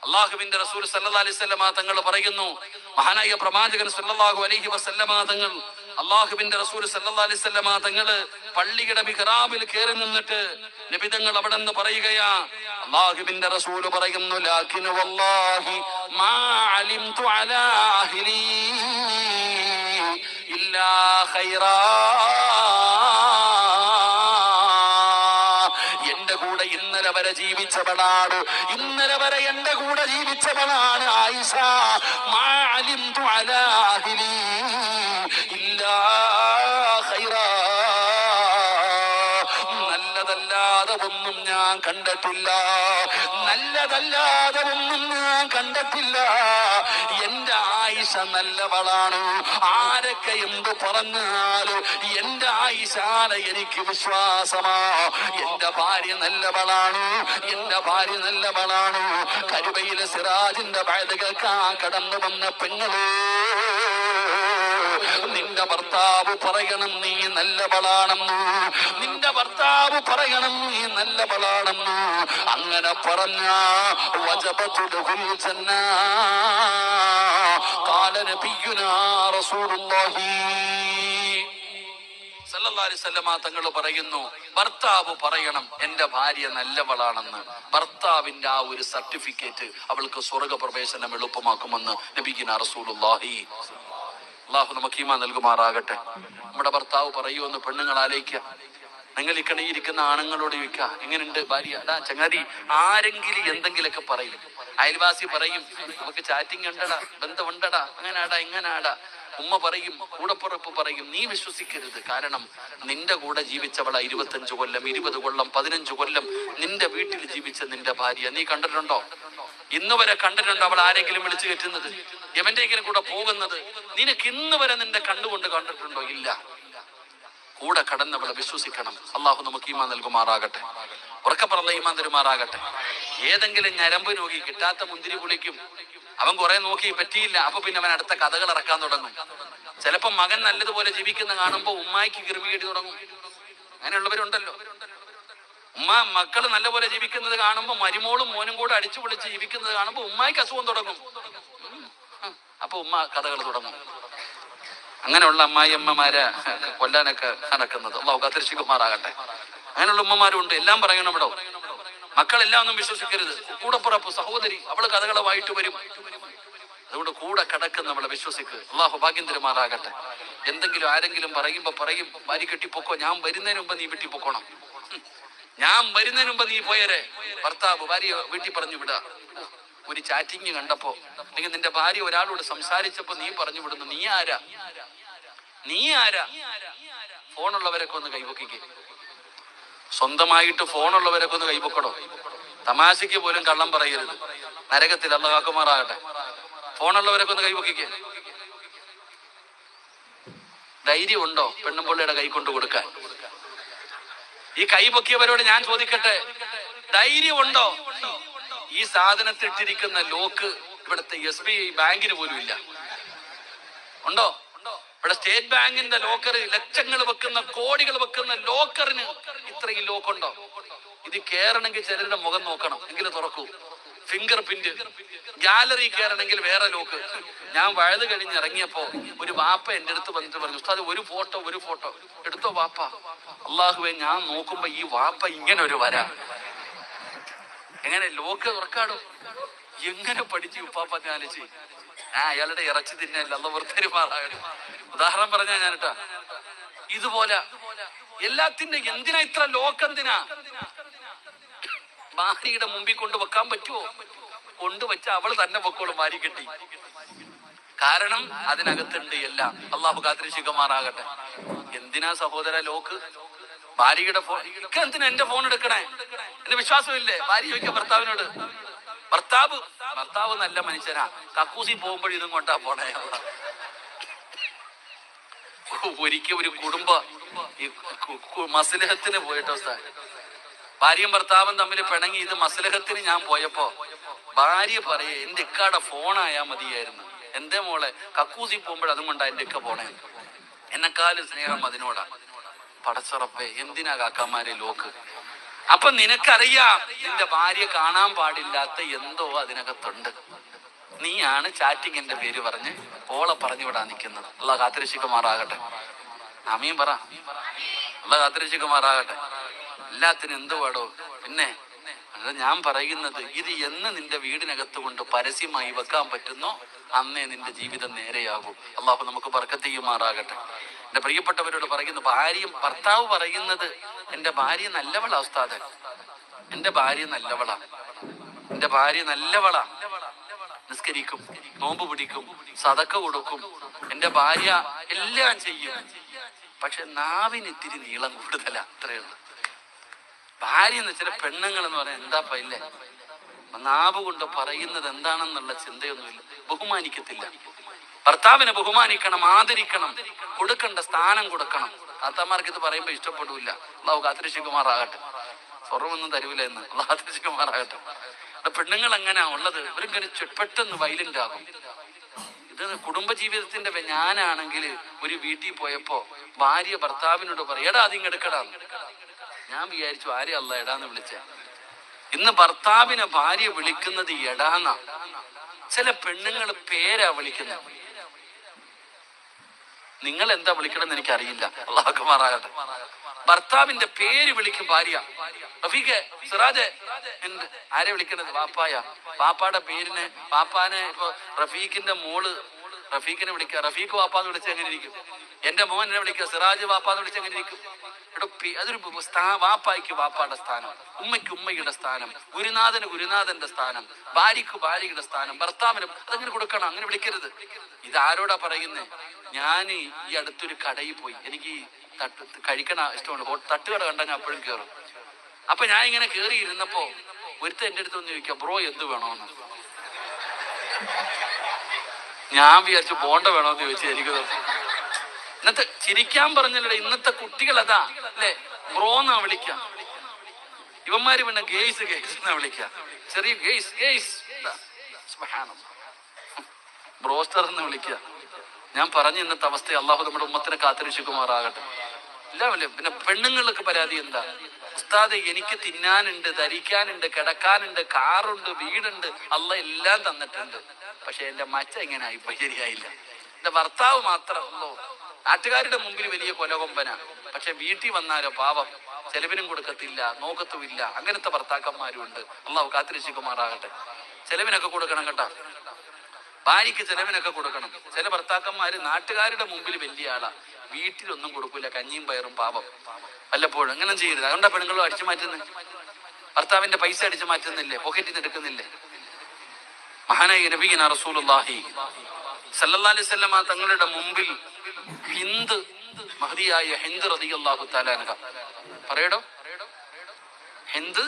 അള്ളാഹുവിന്റെ റസൂൽ സല്ലല്ലാഹു അലൈഹി വസല്ലമ തങ്ങൾ പറയുന്നു, മഹാനായ പ്രവാചകൻ സല്ലല്ലാഹു അലൈഹി വസല്ലമ തങ്ങൾ, അള്ളാഹുവിന്റെ റസൂൽ സല്ലല്ലാഹു അലൈഹി വസല്ലമ തങ്ങള് പള്ളിയുടെ മിഹ്റാബിൽ കയറി നിന്നിട്ട് നബിതങ്ങൾ അവിടെ നിന്ന് പറയുകയാ. അള്ളാഹുവിന്റെ റസൂൽ പറയുന്നു, ലാകിൻ വല്ലാഹി മാ അലിംതു അലാ അഹ്ലി ഇല്ലാ ഖൈറാ. എന്റെ കൂടെ ഇന്നലെ വരെ ജീവിച്ചവളാണ്, എന്റെ കൂടെ ജീവിച്ചവളാണ് ആയിഷ. മാ അലിംതു അലാ അഹ്ലി ഇല്ലാ ഖൈറാ. നല്ലതല്ലാതെ ഒന്നും ഞാൻ കണ്ടിട്ടില്ല. എന്റെ ആയിഷ നല്ലവളാണ്. ആരൊക്കെ എന്ത് പറഞ്ഞാലും എന്റെ ആയിഷാനെ എനിക്ക് വിശ്വാസമാ. എന്റെ ഭാര്യ നല്ലവളാണ്. കരുവയിലെ സിറാജിന്റെ വയത് കേൾക്കാൻ കടന്നു വന്ന പെങ്ങളെ, നിന്റെ ഭർത്താവ് പറയണം നീ നല്ലവളാണെന്ന്. അങ്ങനെ പറഞ്ഞ വജബത്തുൽ ജന്ന. ഖാല നബിയുനാ റസൂലുള്ളാഹി സല്ലല്ലാഹു അലൈഹി വസല്ലമ തങ്ങൾ പറയുന്നു, ഭർത്താവ് പറയണം എന്റെ ഭാര്യ നല്ലവളാണെന്ന്. ഭർത്താവിന്റെ ആ ഒരു സർട്ടിഫിക്കറ്റ് അവൾക്ക് സ്വർഗ പ്രവേശനം എളുപ്പമാക്കുമെന്ന് നബിയുനാ റസൂലുള്ളാഹി. അള്ളാഹു നമുക്ക് ഈമാൻ നൽകുമാറാകട്ടെ. നമ്മുടെ ഭർത്താവ് പറയുമെന്ന് പെണ്ണുങ്ങൾ ആലോചിക്കുക. നിങ്ങൾ ഈ കണിയിരിക്കുന്ന ആണുങ്ങളോട് ചോദിക്കുക, എങ്ങനെയുണ്ട് ഭാര്യ? അടാ ചങ്ങാതി, ആരെങ്കിലും എന്തെങ്കിലുമൊക്കെ പറയും. അയൽവാസി പറയും, നമുക്ക് ചാറ്റിംഗ് ഉണ്ടടാ, ബന്ധമുണ്ടടാ, അങ്ങനാടാ ഇങ്ങനാടാ. ഉമ്മ പറയും, കൂടപ്പുറപ്പ് പറയും. നീ വിശ്വസിക്കരുത്. കാരണം നിന്റെ കൂടെ ജീവിച്ചവള 25 കൊല്ലം 20 കൊല്ലം 15 കൊല്ലം നിന്റെ വീട്ടിൽ ജീവിച്ച നിന്റെ ഭാര്യ നീ കണ്ടിട്ടുണ്ടോ? ഇന്ന് വരെ കണ്ടിട്ടുണ്ടോ അവൾ ആരെങ്കിലും വിളിച്ചു കയറ്റുന്നത്, എവന്റെങ്കിലും കൂടെ പോകുന്നത്? നിനക്ക് ഇന്ന് വരെ നിന്റെ കണ്ണുകൊണ്ട് കണ്ടിട്ടുണ്ടോ? ഇല്ല. കൂടെ കടന്നവളെ വിശ്വസിക്കണം. അള്ളാഹു നമുക്ക് ഈമാൻ നൽകുമാറാകട്ടെ. ഉറക്കപ്പറല്ല ഈമാൻ തരുമാറാകട്ടെ. ഏതെങ്കിലും ഞരമ്പ് നോക്കി കിട്ടാത്ത മുന്തിരി പുളിക്കും. അവൻ കുറെ നോക്കി പറ്റിയില്ല, അപ്പൊ പിന്നെ അവൻ അടുത്ത കഥകൾ ഇറക്കാൻ തുടങ്ങും. ചിലപ്പോ മകൻ നല്ലതുപോലെ ജീവിക്കുന്ന കാണുമ്പോ ഉമ്മായിക്ക് കിർവികേടി തുടങ്ങും. അങ്ങനെയുള്ളവരുണ്ടല്ലോ. മക്കള് നല്ലപോലെ ജീവിക്കുന്നത് കാണുമ്പോ മരുമോളും മോനും കൂടെ അടിച്ചു പൊളിച്ച് ജീവിക്കുന്നത് കാണുമ്പോ ഉമ്മായിക്ക് അസുഖം തുടങ്ങും. അപ്പൊ ഉമ്മ കഥകൾ തുടങ്ങും. അങ്ങനെയുള്ള അമ്മായിയമ്മമാരെ കൊല്ലാനൊക്കെ നടക്കുന്നത് അള്ളാഹു കാത്തിരക്ഷിക്കുമാറാകട്ടെ. അങ്ങനെയുള്ള ഉമ്മമാരും ഉണ്ട്. എല്ലാം പറയണം ഇവിടെ. മക്കളെല്ലാം ഒന്നും വിശ്വസിക്കരുത്. കൂടപ്പുറപ്പ് സഹോദരി അവള് കഥകളവായിട്ട് വരും. അതുകൊണ്ട് കൂടെ കിടക്കുന്നവളെ വിശ്വസിക്ക്. അള്ളാഹു ഭാഗ്യം തരുമാറാകട്ടെ. എന്തെങ്കിലും ആരെങ്കിലും പറയുമ്പോ പറയും, ഭാര്യ കെട്ടിപ്പൊക്കോ, ഞാൻ വരുന്നതിന് മുമ്പ് നീ വെട്ടിപ്പൊക്കോണം, ഞാൻ വരുന്നതിന് മുമ്പ് നീ പോയരെ. ഭർത്താവ് ഭാര്യ വീട്ടിൽ പറഞ്ഞു വിടുക. ഒരു ചാറ്റിങ് കണ്ടപ്പോ, അല്ലെങ്കിൽ നിന്റെ ഭാര്യ ഒരാളോട് സംസാരിച്ചപ്പോ നീ പറഞ്ഞു വിടുന്നു, നീ ആരാ? ഫോണുള്ളവരൊക്കെ ഒന്ന് കൈപൊക്കിക്കേ. സ്വന്തമായിട്ട് ഫോണുള്ളവരൊക്കെ ഒന്ന് കൈപൊക്കടോ. തമാശയ്ക്ക് പോലും കള്ളം പറയരുത്. നരകത്തിൽ അള്ളാഹു കാക്കുമാറാകട്ടെ. ഫോണുള്ളവരൊക്കെ ഒന്ന് കൈപൊക്കിക്കേ. ധൈര്യം ഉണ്ടോ പെണ്ണുമ്പിള്ളയുടെ കൈ കൊണ്ട് കൊടുക്കാൻ? ഈ കൈ പൊക്കിയവരോട് ഞാൻ ചോദിക്കട്ടെ, ധൈര്യമുണ്ടോ? ഈ സാധനത്തിട്ടിരിക്കുന്ന ലോക്ക് ഇവിടുത്തെ SBI ബാങ്കിന് പോലും ഇല്ല. ഉണ്ടോ? ഇവിടെ സ്റ്റേറ്റ് ബാങ്കിന്റെ ലോക്കർ, ലക്ഷങ്ങൾ വെക്കുന്ന കോടികൾ വെക്കുന്ന ലോക്കറിന് ഇത്രയും ലോക്കുണ്ടോ? ഇത് കേറണമെങ്കിൽ ചിലരുടെ മുഖം നോക്കണം, എങ്കിലും തുറക്കൂ. Finger print. ഗാലറി കയറണമെങ്കിൽ വേറെ ലോക്ക്. ഞാൻ വഴുത് കഴിഞ്ഞിറങ്ങിയപ്പോ ഒരു വാപ്പ എന്റെ അടുത്ത് വന്നിട്ട് പറഞ്ഞു, ഉസ്താദ് ഒരു ഫോട്ടോ എടുത്തോ വാപ്പ. അള്ളാഹുവെ, ഞാൻ നോക്കുമ്പോ ഈ വാപ്പ ഇങ്ങനെ ഒരു വര. എങ്ങനെ ലോക്ക് തുറക്കാടും? എങ്ങനെ പഠിച്ചു ഉപ്പാപ്പ? ഞാനിച്ച് അയാളുടെ ഇറച്ചി തിന്നല്ല വെറുതെരുമാറാകണം. ഉദാഹരണം പറഞ്ഞാ ഞാനിട്ടാ ഇതുപോലെ എല്ലാത്തിന്റെ എന്തിനാ ഇത്ര ലോക്കെന്തിനാ? ഭാര്യയുടെ മുമ്പിൽ കൊണ്ട് വെക്കാൻ പറ്റുമോ? കൊണ്ടുവച്ച അവള് തന്നെ വെക്കോളും ഭാര്യ കെട്ടി. കാരണം അതിനകത്തുണ്ട് എല്ലാം. അള്ളാഹു കാത്തിരക്ഷിക്കുമാറാകട്ടെ. എന്തിനാ സഹോദര ലോക്ക്? ഭാര്യയുടെ ഫോൺ എന്തിനാ എന്റെ ഫോൺ എടുക്കണേ? എന്റെ വിശ്വാസമില്ലേ? ഭാര്യ ചോദിക്കുക ഭർത്താവിനോട്. ഭർത്താവ് നല്ല മനുഷ്യനാ. കക്കൂസി പോകുമ്പോൾ ഇതും കൊണ്ടാ പോണേ. ഒരിക്കൽ ഒരു കുടുംബ മസ്ലഹത്തിന് പോയിട്ടോ, ഭാര്യയും ഭർത്താവും തമ്മിൽ പിണങ്ങി. ഇത് മസ്ലഹത്തിന് ഞാൻ പോയപ്പോ ഭാര്യ പറയേ, എന്റെ ഇക്കാടെ ഫോണായാ മതിയായിരുന്നു. എന്റെ മോളെ കക്കൂസി പോകുമ്പോൾ അതും കൊണ്ടാ എന്റെ ഇക്ക പോണേ. എന്നെക്കാളും സ്നേഹം അതിനോടാ. പടച്ചറപ്പേ, എന്തിനാ കാക്കാമാരെ ലോക്ക്? അപ്പൊ നിനക്കറിയാം നിന്റെ ഭാര്യ കാണാൻ പാടില്ലാത്ത എന്തോ അതിനകത്തുണ്ട്. നീയാണ് ചാറ്റിങ്ങിന്റെ പേര് പറഞ്ഞ് ഓളെ പറഞ്ഞു വിടാൻ നിൽക്കുന്നത്. അള്ളാഹു കാത്തിരക്ഷിക്കുമാറാകട്ടെ. ആമീൻ പറ. അള്ളാഹു കാത്തിരക്ഷിക്കുമാറാകട്ടെ. എല്ലാത്തിനും എന്ത് വേടോ? പിന്നെ ഞാൻ പറയുന്നത്, ഇത് എന്ന് നിന്റെ വീടിനകത്ത് കൊണ്ട് പരസ്യമായി വെക്കാൻ പറ്റുന്നോ അന്നേ നിന്റെ ജീവിതം നേരെയാകും. അള്ളാഹു നമുക്ക് ബർക്കത്ത് ചെയ്യുമാറാകട്ടെ. എന്റെ പ്രിയപ്പെട്ടവരോട് പറയുന്നു, ഭർത്താവ് പറയുന്നത്, എന്റെ ഭാര്യ നല്ലവളാ ഉസ്താദ്, എന്റെ ഭാര്യ നല്ലവളാ, നിസ്കരിക്കും, നോമ്പ് പിടിക്കും, സദക്ക കൊടുക്കും, എന്റെ ഭാര്യ എല്ലാം ചെയ്യും. പക്ഷെ നാവിന് ഇത്തിരി നീളം കൂടുതലാ, അത്രയേ ഉള്ളൂ. ഭാര്യ എന്ന് ചില പെണ്ണുങ്ങൾ എന്ന് പറയാൻ എന്താ ഇല്ലേ, നാവ് കൊണ്ട് പറയുന്നത് എന്താണെന്നുള്ള ചിന്തയൊന്നുമില്ല. ബഹുമാനിക്കത്തില്ല. ഭർത്താവിനെ ബഹുമാനിക്കണം, ആദരിക്കണം, കൊടുക്കേണ്ട സ്ഥാനം കൊടുക്കണം. താത്താമാർക്ക് ഇത് പറയുമ്പോ ഇഷ്ടപ്പെടില്ല. അള്ളാഹു കാത്തിരക്ഷിക്കുമാറാകട്ടെ. സ്വർണ്ണമൊന്നും തരൂല എന്ന്. അള്ളാഹു കാത്തിരക്ഷിക്കുമാറാകട്ടെ. പെണ്ണുങ്ങൾ എങ്ങനെയാ ഉള്ളത്? ഇവരിങ്ങനെ പെട്ടെന്ന് വയലന്റ് ആകും. ഇത് കുടുംബജീവിതത്തിന്റെ. ഞാനാണെങ്കിൽ ഒരു വീട്ടിൽ പോയപ്പോ ഭാര്യ ഭർത്താവിനോട് പറയും, എടാ അതിങ്ങെടുക്കടാ. ഞാൻ വിചാരിച്ചു ആരെ അല്ല എടാന്ന് വിളിച്ചേ. ഇന്ന് ഭർത്താവിനെ ഭാര്യ വിളിക്കുന്നത് എടാന്നാ. ചില പെണ്ണുങ്ങൾ പേരാ വിളിക്കുന്നത്. നിങ്ങൾ എന്താ വിളിക്കണമെന്ന് എനിക്കറിയില്ല. അള്ളാഹു മാറാകട്ടെ. ഭർത്താവിന്റെ പേര് വിളിക്കും ഭാര്യ. റഫീഖെ, സിറാജെ, ആരെ വിളിക്കണത്? വാപ്പായ. വാപ്പാടെ പേരിന് വാപ്പാനെ ഇപ്പൊ റഫീഖിന്റെ മോള് റഫീഖിനെ വിളിക്കുക, റഫീഖ് വാപ്പാന്ന് വിളിച്ച് എങ്ങനെ ഇരിക്കും? എന്റെ മോൻ എന്നെ വിളിക്കുക, സിറാജ് വാപ്പാന്ന് വിളിച്ച് എങ്ങനെ ഇരിക്കും? അതൊരു വാപ്പായ്ക്ക് വാപ്പായുടെ സ്ഥാനം, ഉമ്മയ്ക്ക് ഉമ്മയുടെ സ്ഥാനം, ഗുരുനാഥന് ഗുരുനാഥന്റെ സ്ഥാനം, ഭാര്യക്ക് ഭാര്യയുടെ സ്ഥാനം, ഭർത്താവിനും അതങ്ങനെ കൊടുക്കണം. അങ്ങനെ വിളിക്കരുത്. ഇതാരോടാ പറയുന്നത്? ഞാൻ ഈ അടുത്തൊരു കടയിൽ പോയി, എനിക്ക് കഴിക്കണ ഇഷ്ടമുണ്ട്, തട്ടുകട കണ്ടാൽ ഞാൻ അപ്പോഴും കയറും. അപ്പൊ ഞാൻ ഇങ്ങനെ കയറി ഇരുന്നപ്പോ ഒരുത്ത എന്റെ അടുത്ത് ഒന്ന് ചോദിക്കാം, ബ്രോ എന്ത് വേണോന്ന്. ഞാൻ വിചാരിച്ചു ബോണ്ട വേണോന്ന് ചോദിച്ചു. എനിക്ക് ഇന്നത്തെ ചിരിക്കാൻ പറഞ്ഞല്ലേ, ഇന്നത്തെ കുട്ടികൾ അതാ അല്ലെ, ബ്രോ എന്നാ വിളിക്കാം. ഇവന്മാര് പിന്നെ ഗെയ്സ് എന്നാ വിളിക്കാം, ചെറിയ ഗെയ്സ് ബ്രോസ്റ്റർ എന്ന് വിളിക്കുക. ഞാൻ പറഞ്ഞ ഇന്നത്തെ അവസ്ഥ അള്ളാഹു നമ്മുടെ ഉമ്മത്തിനെ കാത്തിരക്ഷിക്കുമാറാകട്ടെ. എല്ലാവരും പിന്നെ പെണ്ണുങ്ങൾക്ക് പരാതി എന്താ? ഉസ്താദ് എനിക്ക് തിന്നാനുണ്ട്, ധരിക്കാനുണ്ട്, കിടക്കാനുണ്ട്, കാറുണ്ട്, വീടുണ്ട്, അള്ള എല്ലാം തന്നിട്ടുണ്ട്, പക്ഷെ എന്റെ മച്ച ഇങ്ങനെ ആയിപ്പോ ശരിയായില്ല. എന്റെ ഭർത്താവ് മാത്രമല്ലോ നാട്ടുകാരുടെ മുമ്പിൽ വലിയ കൊലകൊമ്പന, പക്ഷെ വീട്ടിൽ വന്നാലോ പാവം, ചെലവിനും കൊടുക്കത്തില്ല, നോക്കത്തുമില്ല. അങ്ങനത്തെ ഭർത്താക്കന്മാരും ഉണ്ട്. അള്ളാഹു കാത്തിരക്ഷിക്കുമാറാകട്ടെ. ചെലവിനൊക്കെ കൊടുക്കണം കേട്ടോ, ഭാര്യക്ക് ചെലവിനൊക്കെ കൊടുക്കണം. ചില ഭർത്താക്കന്മാര് നാട്ടുകാരുടെ മുമ്പിൽ വലിയ ആളാ, വീട്ടിലൊന്നും കൊടുക്കൂല, കഞ്ഞിയും പയറും, പാപം. വല്ലപ്പോഴും അങ്ങനെ ചെയ്യരുത്. അതുകൊണ്ടാ പെണ്ണുങ്ങളും അടിച്ചു മാറ്റുന്നത്. ഭർത്താവിന്റെ പൈസ അടിച്ചു മാറ്റുന്നില്ലേ, പോക്കറ്റിൽ നിന്ന് എടുക്കുന്നില്ലേ? മഹാനായ നബിയുനാ റസൂലുള്ളാഹി സല്ലല്ലാഹു അലൈഹി വസല്ലം തങ്ങളുടെ മുമ്പിൽ ഹിന്ദ്, മഹദിയായ ഹിന്ദ് റളിയല്ലാഹു തആല അൻഹ, പറയടോ, ഹിന്ദ്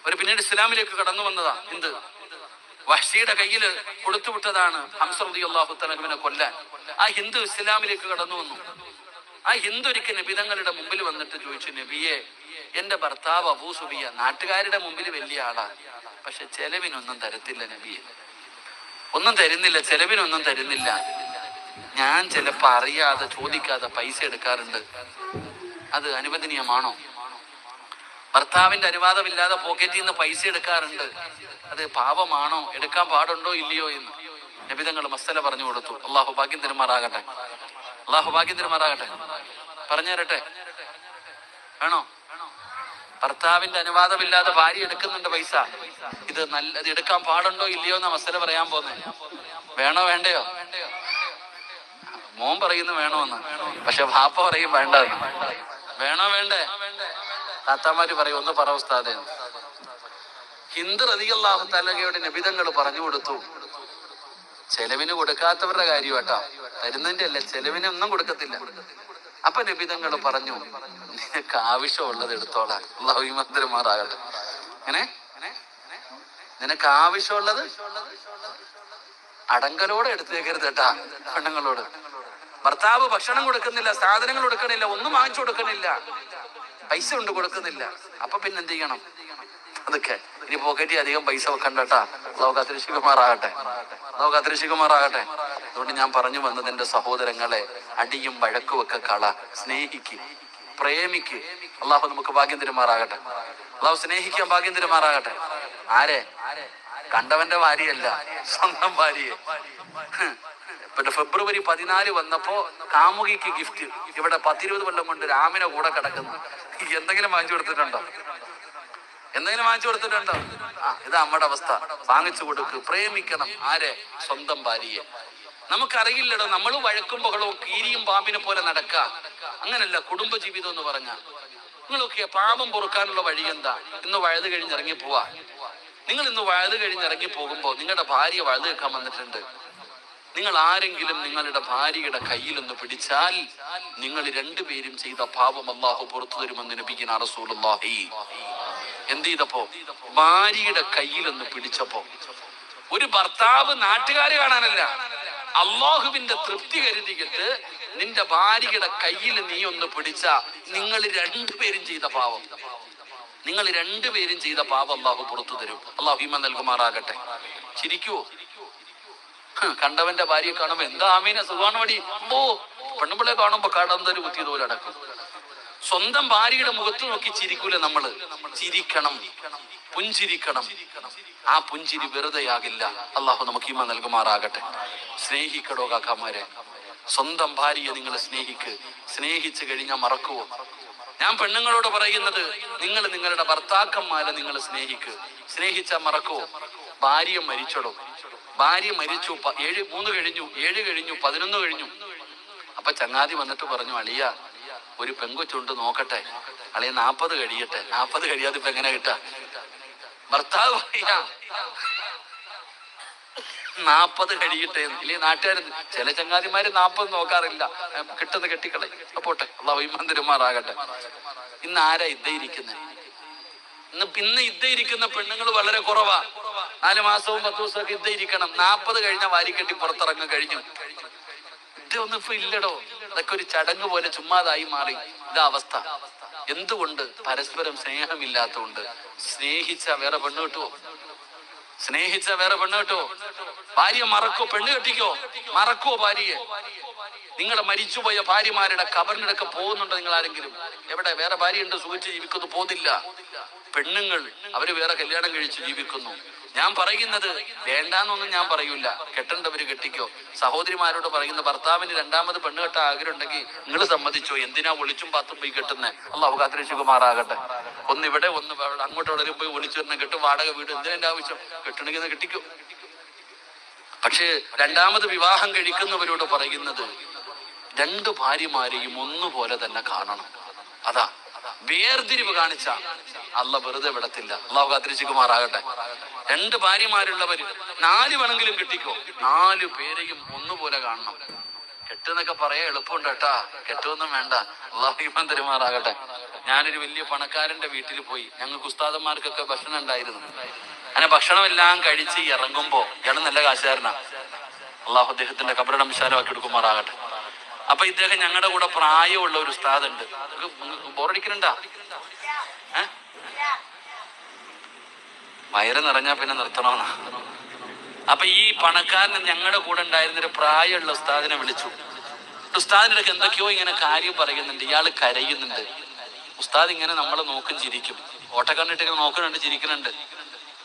ഒരു പിന്നീട് ഇസ്ലാമിലേക്ക് കടന്നു വന്നതാ. ഹിന്ദ് വഹ്ശിയുടെ കയ്യിൽ കൊടുത്തുവിട്ടതാണ് ഹംസ റളിയല്ലാഹു തആല അൻഹുവിനെ കൊല്ലാൻ. ആ ഹിന്ദു ഇസ്ലാമിലേക്ക് കടന്നു വന്നു. ആ ഹിന്ദു ഒരിക്കൽ നബി തങ്ങളുടെ മുമ്പിൽ വന്നിട്ട് ചോദിച്ചു, നബിയെ, എന്റെ ഭർത്താവ് അബൂ സുഫിയാൻ നാട്ടുകാരുടെ മുമ്പിൽ വലിയ ആളാ, പക്ഷെ ചെലവിനൊന്നും തരത്തില്ല നബിയെ, ഒന്നും തരുന്നില്ല, ചെലവിനൊന്നും തരുന്നില്ല. ഞാൻ ചിലപ്പോ അറിയാതെ ചോദിക്കാതെ പൈസ എടുക്കാറുണ്ട്, അത് അനുവദനീയമാണോ? ഭർത്താവിന്റെ അനുവാദമില്ലാതെ പോക്കറ്റിൽ നിന്ന് പൈസ എടുക്കാറുണ്ട്, അത് പാപമാണോ? എടുക്കാൻ പാടുണ്ടോ ഇല്ലയോ എന്ന് നബി തങ്ങൾ മസ്തല പറഞ്ഞു കൊടുത്തു. അള്ളാഹു ഭാഗ്യം തരുമാറാകട്ടെ, അള്ളാഹു ഭാഗ്യം തരുമാറാകട്ടെ. പറഞ്ഞു തരട്ടെ, വേണോ? ഭർത്താവിന്റെ അനുവാദമില്ലാതെ ഭാര്യ എടുക്കുന്നുണ്ട് പൈസ, ഇത് എടുക്കാൻ പാടുണ്ടോ ഇല്ലയോ എന്നാ മസ്തല പറയാൻ പോന്നെ. വേണോ വേണ്ടയോ? മോൻ പറയുന്നു വേണോന്ന്, പക്ഷെ വാപ്പ പറയും വേണ്ടെന്ന്. വേണോ വേണ്ടേ? താത്താമാര് പറയും ഒന്ന് പറ ഉസ്താദേ. ഹിന്ദ് റളിയല്ലാഹു തആലയുടെ നബിതങ്ങൾ പറഞ്ഞു കൊടുത്തു, ചെലവിന് കൊടുക്കാത്തവരുടെ കാര്യം കേട്ടോ, തരുന്നതിന്റെ അല്ല, ചെലവിനൊന്നും കൊടുക്കത്തില്ല. അപ്പൊ നബിതങ്ങൾ പറഞ്ഞു, നിനക്ക് ആവശ്യമുള്ളത് എടുത്തോളാം. അല്ലാഹു ഈമാൻമാറാകട്ടെ. അങ്ങനെ നിനക്ക് ആവശ്യമുള്ളത് അടങ്കലോടെ എടുത്തേക്കരുത് കേട്ടാ. പെണ്ണുങ്ങളോട് ഭർത്താവ് ഭക്ഷണം കൊടുക്കുന്നില്ല, സാധനങ്ങൾ കൊടുക്കണില്ല, ഒന്നും വാങ്ങിച്ചു കൊടുക്കണില്ല, പൈസ കൊണ്ട് കൊടുക്കുന്നില്ല, അപ്പൊ പിന്നെ എന്ത് ചെയ്യണം? അതൊക്കെ ഇനി പോക്കറ്റിൽ അധികം പൈസ വെക്കണ്ടട്ടാ. അല്ലാഹു കാത്തിരക്ഷിക്കുമാറാകട്ടെ, അല്ലാഹു കാത്തിരക്ഷിക്കുമാറാകട്ടെ. അതുകൊണ്ട് ഞാൻ പറഞ്ഞു വന്നത്, എന്റെ സഹോദരങ്ങളെ, അടിയും വഴക്കും ഒക്കെ കള, സ്നേഹിക്ക്, പ്രേമിക്ക്. അള്ളാഹു നമുക്ക് ഭാഗ്യം തരുമാറാകട്ടെ, അള്ളാഹു സ്നേഹിക്കാൻ ഭാഗ്യം തരുമാറാകട്ടെ. ആരെ? കണ്ടവന്റെ ഭാര്യയല്ല, സ്വന്തം ഭാര്യയെ. ഫെബ്രുവരി 14 വന്നപ്പോ കാമുകിക്ക് ഗിഫ്റ്റ്, ഇവിടെ 10-20 കൊല്ലം കൊണ്ട് രാമിനെ കൂടെ കിടക്കുന്നു. എന്തെങ്കിലും വാങ്ങിച്ചു കൊടുത്തിട്ടുണ്ടോ? എന്തെങ്കിലും വാങ്ങിച്ചു കൊടുത്തിട്ടുണ്ടോ? ഇത് നമ്മുടെ അവസ്ഥ. വാങ്ങിച്ചു കൊടുക്ക്, പ്രേമിക്കണം. ആരെ? സ്വന്തം ഭാര്യയെ. നമുക്കറിയില്ലടോ, നമ്മൾ വഴക്കും ബഹളവും കീരിയും പാമ്പിനെ പോലെ നടക്ക. അങ്ങനല്ല കുടുംബ ജീവിതം എന്ന് പറഞ്ഞ. നിങ്ങളൊക്കെ പാപം പൊറുക്കാനുള്ള വഴി എന്താ? ഇന്ന് വഴുത് കഴിഞ്ഞിറങ്ങി പോവാ. നിങ്ങൾ ഇന്ന് വഴുത് കഴിഞ്ഞിറങ്ങി പോകുമ്പോ നിങ്ങളുടെ ഭാര്യ വഴുത് വെക്കാൻ വന്നിട്ടുണ്ട്. നിങ്ങൾ ആരെങ്കിലും നിങ്ങളുടെ ഭാര്യയുടെ കയ്യിലൊന്ന് പിടിച്ചാൽ നിങ്ങൾ രണ്ടുപേരും ചെയ്ത പാപം അല്ലാഹു പുറത്തു തരുമെന്ന് നബിയുനാ റസൂലുള്ളാഹി. എന്ത് ചെയ്തപ്പോ? ഭാര്യയുടെ കയ്യിലൊന്ന് പിടിച്ചപ്പോ. ഒരു ഭർത്താവ് നാട്ടുകാരെ കാണാനല്ല, അള്ളാഹുവിന്റെ തൃപ്തി കരുതിയിട്ട് നിന്റെ ഭാര്യയുടെ കയ്യിൽ നീ ഒന്ന് പിടിച്ച നിങ്ങൾ രണ്ടുപേരും ചെയ്ത പാപം, നിങ്ങൾ രണ്ടുപേരും ചെയ്ത പാപം അള്ളാഹു പുറത്തു തരും. അള്ളാഹു ഈമാൻ നൽകുമാറാകട്ടെ. ചിരിക്കുവോ? കണ്ടവന്റെ ഭാര്യയെ കാണുമ്പോ എന്താ ആമീന സുഖാണ് മടി, പെണ്ണുമ്പിളെ കാണുമ്പോ കടന്തൊരു കുത്തിയതുപോലെ അടക്കും. സ്വന്തം ഭാര്യയുടെ മുഖത്ത് നോക്കി ചിരിക്കൂല നമ്മള്? ചിരിക്കണം, പുഞ്ചിരിക്കണം. ആ പുഞ്ചിരി വെറുതെയാകില്ല. അള്ളാഹു നമുക്ക് ഈമാൻ നൽകുമാറാകട്ടെ. സ്നേഹിക്കടോ കാക്കാമാരെ, സ്വന്തം ഭാര്യയെ നിങ്ങൾ സ്നേഹിക്ക്. സ്നേഹിച്ചു കഴിഞ്ഞാൽ മറക്കുവോ? ഞാൻ പെണ്ണുങ്ങളോട് പറയുന്നത്, നിങ്ങൾ നിങ്ങളുടെ ഭർത്താക്കന്മാരെ നിങ്ങൾ സ്നേഹിക്ക്. സ്നേഹിച്ചാൽ മറക്കുവോ? ഭാര്യ മരിച്ചടോ, ഭാര്യ മരിച്ചു, 3 കഴിഞ്ഞു, 7 കഴിഞ്ഞു, 11 കഴിഞ്ഞു. അപ്പൊ ചങ്ങാതി വന്നിട്ട് പറഞ്ഞു, അളിയ ഒരു പെങ്കൊച്ചുണ്ട് നോക്കട്ടെ. അളിയ 40 കഴിയട്ടെ. 40 കഴിയാതെ ഇപ്പൊ എങ്ങനെ കിട്ടാ? ഭർത്താവ് പറയാ 40 കഴിയട്ടെ. ഇല്ലേ നാട്ടുകാർ ചില ചങ്ങാതിമാര് 40 നോക്കാറില്ല, കിട്ടുന്ന കെട്ടിക്കളയും. പോട്ടെ, അള്ളാഹു ഈമാൻ തരുമാറാകട്ടെ. ഇന്ന് ആരാ ഇരിക്കുന്നത്? ഇന്ന് ഇരിക്കുന്ന പെണ്ണുങ്ങൾ വളരെ കുറവാ. 4 മാസവും 10 ദിവസമൊക്കെ ഇരിക്കണം. 40 കഴിഞ്ഞ വാരിക്കെട്ടി പുറത്തിറങ്ങും. കഴിഞ്ഞു. ഇതൊന്നും ഇപ്പൊ ഇല്ലടോ. അതൊക്കെ ഒരു ചടങ്ങ് പോലെ ചുമ്മാതായി മാറി. ഇതാ അവസ്ഥ. എന്തുകൊണ്ട്? പരസ്പരം സ്നേഹമില്ലാത്തതുകൊണ്ട്. സ്നേഹിച്ച വേറെ പെണ്ണ് കിട്ടുവോ? സ്നേഹിച്ച വേറെ പെണ്ണ് കിട്ടുവോ? ഭാര്യ മറക്കോ? പെണ്ണ് കെട്ടിക്കോ? മറക്കോ ഭാര്യയെ? നിങ്ങളെ മരിച്ചുപോയ ഭാര്യമാരുടെ കബറിനൊക്കെ പോകുന്നുണ്ടോ നിങ്ങൾ ആരെങ്കിലും? എവിടെ? വേറെ ഭാര്യയുണ്ട്, സുഖിച്ച് ജീവിക്കുന്നു? പോകുന്നില്ല. പെണ്ണുങ്ങൾ അവര് വേറെ കല്യാണം കഴിച്ച് ജീവിക്കുന്നു. ഞാൻ പറയുന്നത് വേണ്ടാന്നൊന്നും ഞാൻ പറയൂല. കെട്ടേണ്ടവര് കെട്ടിക്കോ. സഹോദരിമാരോട് പറയുന്ന, ഭർത്താവിന് 2ാമത് പെണ്ണ് കെട്ടാൻ ആഗ്രഹം ഉണ്ടെങ്കിൽ നിങ്ങൾ സമ്മതിച്ചോ? എന്തിനാ ഒളിച്ചും പാത്തും പോയി കെട്ടുന്നത്? അള്ളാഹു കാത്തിരക്ഷിക്കുമാറാകട്ടെ. ഒന്നിവിടെ ഒന്ന് അങ്ങോട്ട് എവിടെയും പോയി ഒളിച്ചു തന്നെ കെട്ടും. വാടക വീട് എന്തിനാ ആവശ്യം? കെട്ടണമെങ്കിൽ കെട്ടിക്കോ. പക്ഷേ 2ാമത് വിവാഹം കഴിക്കുന്നവരോട് പറയുന്നത്, 2 ഭാര്യമാരെയും ഒന്നുപോലെ തന്നെ കാണണം. അതാ വേർതിരിവ് കാണിച്ച അല്ല വെറുതെ വിടത്തില്ല. അള്ളാഹു കാത്തിരക്ഷിക്കുമാറാകട്ടെ. 2 ഭാര്യമാരുള്ളവര് 4 വേണമെങ്കിലും കെട്ടിക്കോ. 4 പേരെയും ഒന്നുപോലെ കാണണം. കെട്ടെന്നൊക്കെ പറയാൻ എളുപ്പമുണ്ട് കേട്ടാ. കെട്ടുമൊന്നും വേണ്ട. അള്ളാഹു ഈമാൻ തരുമാറാകട്ടെ. ഞാനൊരു വലിയ പണക്കാരന്റെ വീട്ടിൽ പോയി. ഞങ്ങൾക്ക് ഉസ്താദന്മാർക്കൊക്കെ ഭക്ഷണം ഉണ്ടായിരുന്നു. അങ്ങനെ ഭക്ഷണം എല്ലാം കഴിച്ച് ഇറങ്ങുമ്പോ, ഇയാൾ നല്ല കാശുകാരനാ, അള്ളാഹു അദ്ദേഹത്തിന്റെ ഖബറിടം വിശാലമാക്കി എടുക്കുമാറാകട്ടെ. അപ്പൊ ഇദ്ദേഹം ഞങ്ങളുടെ കൂടെ പ്രായമുള്ള ഒരു ഉസ്താദ് ഉണ്ട്. ബോറടിക്കണ്ടാ? വയറ് നിറഞ്ഞാ പിന്നെ നിർത്തണമെന്നാ. അപ്പൊ ഈ പണക്കാരന് ഞങ്ങളുടെ കൂടെ ഉണ്ടായിരുന്നൊരു പ്രായമുള്ള ഉസ്താദിനെ വിളിച്ചു. ഉസ്താദിന്റെ അടുക്ക് എന്തൊക്കെയോ ഇങ്ങനെ കാര്യം പറയുന്നുണ്ട്. ഇയാള് കരയുന്നുണ്ട്. ഉസ്താദ് ഇങ്ങനെ നമ്മളെ നോക്കും, ചിരിക്കും. ഓട്ടക്കണ്ണിട്ട് ഇങ്ങനെ നോക്കുന്നുണ്ട്, ചിരിക്കുന്നുണ്ട്.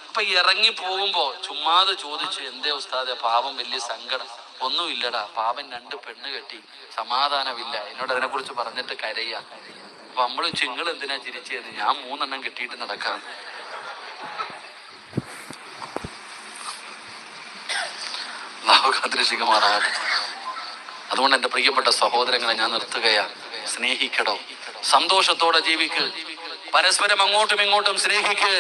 അപ്പൊ ഇറങ്ങി പോകുമ്പോ ചുമ്മാതെ ചോദിച്ചു, എന്തേ ഉസ്താദെ പാപം? വലിയ സങ്കടം. ഒന്നുമില്ലടാ, പാപൻ 2 പെണ്ണ് കെട്ടി, സമാധാനമില്ല. എന്നോട് അതിനെ കുറിച്ച് പറഞ്ഞിട്ട് കരയാ. അപ്പൊ നമ്മള് ചിങ്ങൾ എന്തിനാ ചിരിച്ചത്? ഞാൻ 3 എണ്ണം കെട്ടിയിട്ട് നടക്കാം. കാത്തിരക്ഷിക്കുമാറാകട്ടെ. അതുകൊണ്ട് എന്റെ പ്രിയപ്പെട്ട സഹോദരങ്ങളെ ഞാൻ നിർത്തുകയാ. സ്നേഹിക്കടോ, സന്തോഷത്തോടെ ജീവിക്ക്, പരസ്പരം അങ്ങോട്ടും ഇങ്ങോട്ടും സ്നേഹിക്ക്.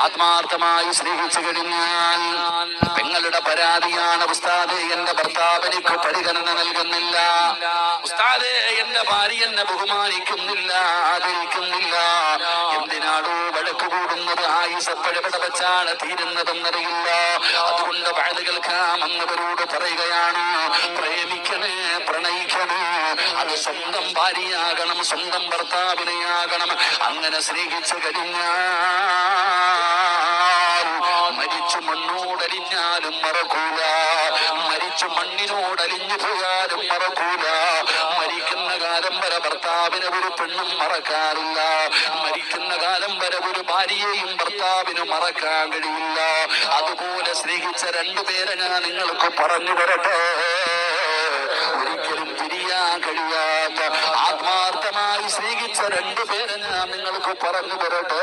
ആത്മാർത്ഥമായി സ്നേഹിച്ചു കഴിഞ്ഞാൽ പെങ്ങളുടെ പരാതിയാണ്, ഉസ്താദേ എന്റെ ഭർത്താവ് എനിക്ക് പരിഗണന നൽകുന്നില്ല, ഉസ്താദേ എന്റെ ഭാര്യ എന്നെ ബഹുമാനിക്കുന്നില്ല, ആദരിക്കുന്നില്ല. എന്തിനാണോ വഴക്ക് കൂടുന്നത്? ആയുസ് എപ്പോഴെവിടെ വെച്ചാണ് തീരുന്നതെന്നറിയില്ല. അതുകൊണ്ട് വഴല് കേൾക്കാമെന്നവരോട് പറയുകയാണ്, പ്രേമിക്കണേ, പ്രണയിക്കണേ. അത് സ്വന്തം ഭാര്യയാകണം, സ്വന്തം ഭർത്താവിനെയാകണം. അങ്ങനെ സ്നേഹിച്ചു കഴിഞ്ഞാൽ മരിച്ചു മണ്ണോടലിഞ്ഞാലും മറക്കൂല, മരിച്ചു മണ്ണിനോടലിഞ്ഞു പോയാലും മറക്കൂല. മരിക്കുന്ന കാലം വരെ ഭർത്താവിനെ ഒരു പെണ്ണും മറക്കാറില്ല. മരിക്കുന്ന കാലം വരെ ഒരു ഭാര്യയെയും ഭർത്താവിന് മറക്കാൻ കഴിയില്ല. അതുപോലെ സ്നേഹിച്ച 2 പേരെ ഞാൻ നിങ്ങൾക്ക് പറഞ്ഞു തരട്ടെ. ഒരിക്കലും പിരിയാൻ കഴിയാത്ത ആത്മാർത്ഥമായി സ്നേഹിച്ച 2 പേരെ ഞാൻ നിങ്ങൾക്ക് പറഞ്ഞു തരട്ടെ.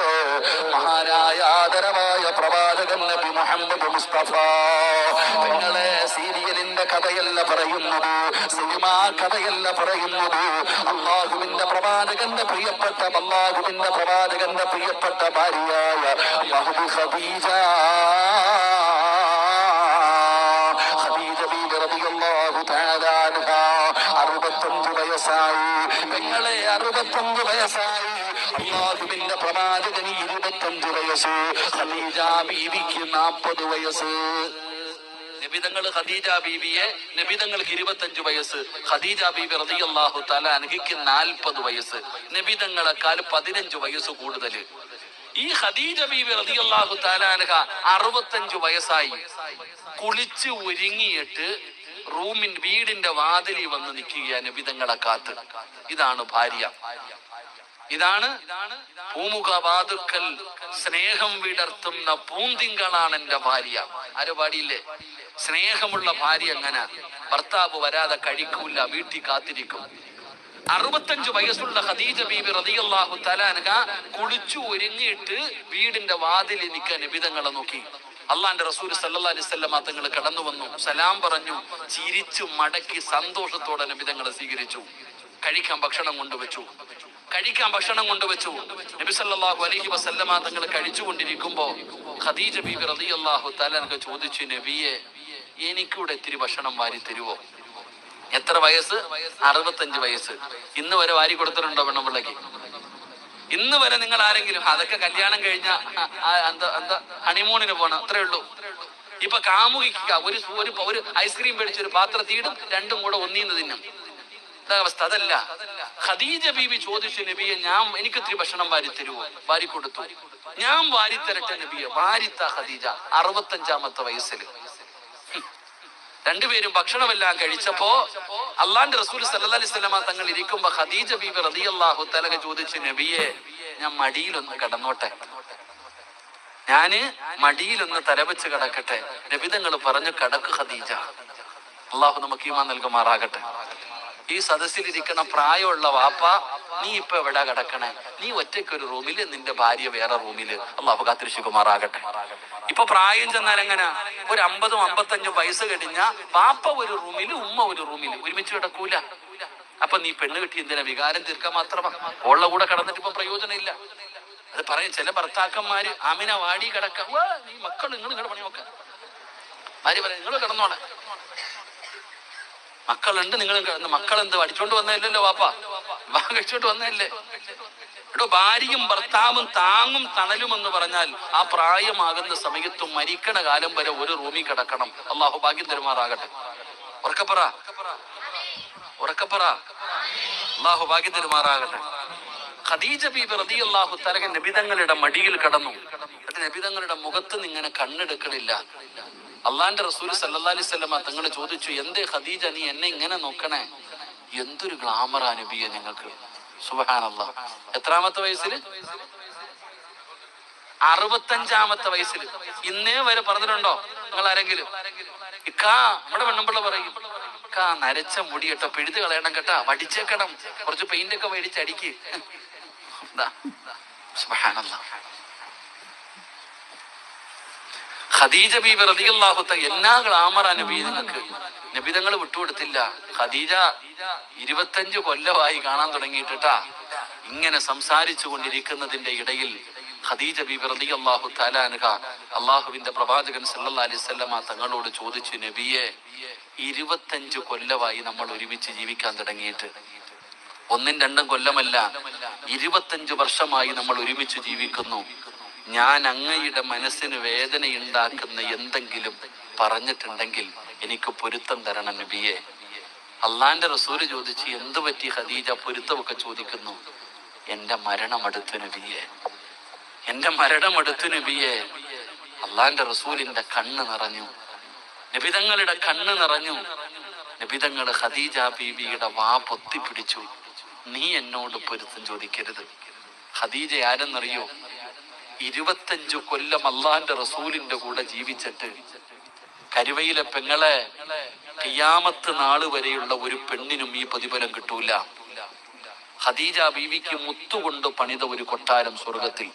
മഹാനായ ആദരവായ പ്രവാചകൻ നബി മുഹമ്മദ് മുസ്തഫ. നിങ്ങളെ സീരിയലിന്റെ കഥയല്ല പറയുന്നത്, സിനിമാ കഥയല്ല പറയുന്നത്. അള്ളാഹുവിന്റെ പ്രവാചകന്റെ പ്രിയപ്പെട്ട ഭാര്യയായ മഹദി ഖദീജ ബീവി റളിയല്ലാഹു തആല അൻഹ 65 വയസ്സായി. നിങ്ങളെ 65 വയസ്സായി. അല്ലാഹുവിന്റെ പ്രവാചകന് 25 വയസ്സ്, ഖദീജ ബീവിക്ക് 40 വയസ്സ്. നബിതങ്ങൾ ഖദീജ ബീവിയെ, നബിതങ്ങൾക്ക് 25 വയസ്സ്, ഖദീജ ബീവി റളിയല്ലാഹു തആല അൻഹയ്ക്ക് 40 വയസ്സ്. നബിതങ്ങളെക്കാൾ 15 വയസ്സ് കൂടുതൽ. ഈ ഖദീജ ബീവി റളിയല്ലാഹു തആല അൻഹ 65 വയസ്സായി. കുളിച്ച് ഒരുങ്ങിയിട്ട് വീടിന്റെ വാതിലിൽ വന്ന് നിൽക്കുക നബിതങ്ങളെ കാത്ത്. ഇതാണ് ഭാര്യ. ഇതാണ് പൂമുഖവാതുക്കൽ സ്നേഹം വിടർത്തുന്ന പൂന്തിങ്കളാണ് എന്റെ ഭാര്യ. ആരോ പാടിയില്ലേ? സ്നേഹമുള്ള ഭാര്യ എങ്ങനെ? ഭർത്താവ് വരാതെ കഴിക്കൂല, വീട്ടിൽ കാത്തിരിക്കും. 65 വയസ്സുള്ള ഖദീജ ബീബി റളിയല്ലാഹു തആല അൻഹ കുളിച്ചു ഒരുങ്ങിയിട്ട് വീടിന്റെ വാതിലിൽ നിൽക്കാൻ നബിതങ്ങളെ നോക്കി. അള്ളാന്റെ റസൂൽ സല്ലല്ലാഹു അലൈഹി വസല്ലമ തങ്ങൾ കടന്നു വന്നു, സലാം പറഞ്ഞു, ചിരിച്ചു മടക്കി സന്തോഷത്തോടെ നബി തങ്ങളെ സ്വീകരിച്ചു. കഴിക്കാൻ ഭക്ഷണം കൊണ്ടുവച്ചു. നബി സല്ലല്ലാഹു അലൈഹി വസല്ലമ തങ്ങൾ കഴിച്ചുകൊണ്ടിരിക്കുമ്പോ ഖദീജ ബീബി റളിയല്ലാഹു തആല അൻഹ ചോദിച്ചു, നബിയെ, എനിക്കൂടെ ഇത്തിരി ഭക്ഷണം വാരി തരുവോ? എത്ര വയസ്സ്? 65 വയസ്സ്. ഇന്ന് വരെ വാരി കൊടുത്തിട്ടുണ്ടോ പെണ്ണുപിള്ളക്ക്? ഇന്ന് വരെ നിങ്ങൾ ആരെങ്കിലും? അതൊക്കെ കല്യാണം കഴിഞ്ഞ എന്താ ഹണിമൂണിന് പോണം, അത്രേ ഉള്ളൂ. ഇപ്പൊ കാമുകിക്കുക, ഒരു ഐസ്ക്രീം മേടിച്ചൊരു പാത്രത്തിയിടും, രണ്ടും കൂടെ ഒന്നീന്ന് തിന്നും. അവസ്ഥ അതല്ല. ഖദീജ ബീബി ചോദിച്ചു, നബിയെ, എനിക്ക് ഇത്തിരി ഭക്ഷണം വാരി തരുവോ? വാരി കൊടുത്തു. ഞാൻ വാരി തരട്ടെ നബിയെ? വാരിത്ത ഖദീജ 65-ാമത്തെ വയസ്സിൽ. രണ്ടുപേരും ഭക്ഷണമെല്ലാം കഴിച്ചപ്പോ അള്ളാന്റെ റസൂൽ സല്ലല്ലാഹു അലൈഹി വസല്ലമ തങ്ങൾ ഇരിക്കുമ്പോ ഖദീജ ബീബി റളിയല്ലാഹു തആല ചോദിച്ചു, നബിയെ, ഞാൻ മടിയിലൊന്ന് കിടന്നോട്ടെ? ഞാന് മടിയിലൊന്ന് തലവെച്ച് കിടക്കട്ടെ? നബി തങ്ങൾ പറഞ്ഞു, കടക്ക് ഖദീജ. അള്ളാഹു നമുക്ക് ഈമാൻ നൽകുമാറാകട്ടെ. ഈ സദസ്സിലിരിക്കണ പ്രായമുള്ള വാപ്പ, നീ ഇപ്പൊ എവിടാ കിടക്കണേ? നീ ഒറ്റയ്ക്കൊരു റൂമില്, നിന്റെ ഭാര്യ വേറെ റൂമില്. അള്ളാഹു കാത്തിരക്ഷിക്കുമാറാകട്ടെ. ഇപ്പൊ പ്രായം ചെന്നാൽ എങ്ങനെ? ഒരു 50-55 വയസ്സ് കഴിഞ്ഞ പാപ്പ ഒരു റൂമില്, ഉമ്മ ഒരു റൂമില്, ഒരുമിച്ച് കിടക്കൂല. അപ്പൊ നീ പെണ്ണ് കിട്ടി എന്തിനാ? വികാരം തീർക്കാൻ മാത്രമാ. ഉള്ള കൂടെ കിടന്നിട്ട് ഇപ്പൊ പ്രയോജനം ഇല്ല. അത് പറയും ചില ഭർത്താക്കന്മാര്, ആമിന വാടി കിടക്കാം, നീ മക്കൾ നിങ്ങൾ പണി നോക്ക. ഭാര്യ പറയാം, നിങ്ങൾ കിടന്നോളെ, മക്കളുണ്ട്, നിങ്ങൾ കിടന്ന്. മക്കളെന്ത് അടിച്ചോണ്ട് വന്നതല്ലോ വാപ്പ, വിവാഹം കഴിച്ചോണ്ട് വന്നതല്ലേ? എടോ, ഭാര്യയും ഭർത്താവും താങ്ങും തണലും എന്ന് പറഞ്ഞാൽ ആ പ്രായമാകുന്ന സമയത്തും മരിക്കണ കാലം വരെ ഒരു റൂമിൽ കിടക്കണം. അള്ളാഹു ഭാഗ്യം തരുമാറാകട്ടെ. ഉറക്കപ്പറ. അള്ളാഹു ഭാഗ്യം തരുമാറാകട്ടെ. ഖദീജ ബീബി റളിയല്ലാഹു തആല നബിതങ്ങളുടെ മടിയിൽ കടന്നു. നബിതങ്ങളുടെ മുഖത്ത് ഇങ്ങനെ കണ്ണെടുക്കണില്ല. അള്ളാന്റെ റസൂൽ സല്ലല്ലാഹു അലൈഹി വസല്ലമ തങ്ങൾ ചോദിച്ചു, എന്തേ ഖദീജ നീ എന്നെ ഇങ്ങനെ നോക്കണേ? എന്തൊരു ഗ്ലാമറാ നബിയെ നിങ്ങൾക്ക്. സുബ്ഹാനല്ലാഹ്. എത്രാമത്തെ വയസ്സിൽ? 65-ാമത്തെ വയസ്സിൽ. ഇന്നേ വരെ പറഞ്ഞിട്ടുണ്ടോ നിങ്ങൾ ആരെങ്കിലും? ഇക്കാ, നമ്മുടെ പെണ്ണുമ്പിള്ള പറയും, ഇക്കാ നരച്ച മുടി കേട്ടോ, പിഴുത് കളയണം കേട്ടാ, വടിച്ചേക്കണം, കുറച്ച് പെയിന്റ് ഒക്കെ മേടിച്ചടിക്ക്. സുബ്ഹാനല്ലാഹ്. ഖദീജ ബീബി റളിയല്ലാഹു തആല എന്നാ ഗ്ലാമറാ നബി നിങ്ങൾക്ക്. നബി തങ്ങൾ വിട്ടുകൊടുത്തില്ല. ഖദീജ 25 കൊല്ലമായി കാണാൻ തുടങ്ങിയിട്ടാ. ഇങ്ങനെ സംസാരിച്ചു കൊണ്ടിരിക്കുന്നതിന്റെ ഇടയിൽ ഖദീജ ബീബി റളിയല്ലാഹു തആല അൻഹ അള്ളാഹുവിന്റെ പ്രവാചകൻ സല്ലല്ലാഹു അലൈഹി വസല്ലമ തങ്ങളോട് ചോദിച്ചു, നബിയെ, 25 കൊല്ലമായി നമ്മൾ ഒരുമിച്ച് ജീവിക്കാൻ തുടങ്ങിയിട്ട്. 1-2 കൊല്ലമല്ല, 25 വർഷമായി നമ്മൾ ഒരുമിച്ച് ജീവിക്കുന്നു. ഞാൻ അങ്ങയുടെ മനസ്സിന് വേദനയുണ്ടാക്കുന്ന എന്തെങ്കിലും പറഞ്ഞിട്ടുണ്ടെങ്കിൽ എനിക്ക് പൊരുത്തം തരണം നബിയെ. അള്ളാന്റെ റസൂല് ചോദിച്ചു, എന്തു പറ്റി ഖദീജ പൊരുത്തമൊക്കെ ചോദിക്കുന്നു? എന്റെ മരണമടുത്തു നബിയെ, എന്റെ മരണമടുത്തു നബിയെ. അള്ളാന്റെ റസൂലിന്റെ കണ്ണ് നിറഞ്ഞു, നബിതങ്ങളുടെ കണ്ണ് നിറഞ്ഞു. നബിതങ്ങൾ ഖദീജ ബീബിയുടെ വാ പൊത്തിപ്പിടിച്ചു, നീ എന്നോട് പൊരുത്തം ചോദിക്കരുത്. ഖദീജ ആരെന്നറിയോ? 25 കൊല്ലം അള്ളാന്റെ റസൂലിന്റെ കൂടെ ജീവിച്ചിട്ട് കരുവയിലെ പെങ്ങളെ ഖിയാമത്ത് നാള് വരെയുള്ള ഒരു പെണ്ണിനും ഈ പ്രതിഫലം കിട്ടൂല. ഖദീജ ബീവിക്ക് മുത്തുകൊണ്ട് പണിത ഒരു കൊട്ടാരം സ്വർഗത്തിൽ.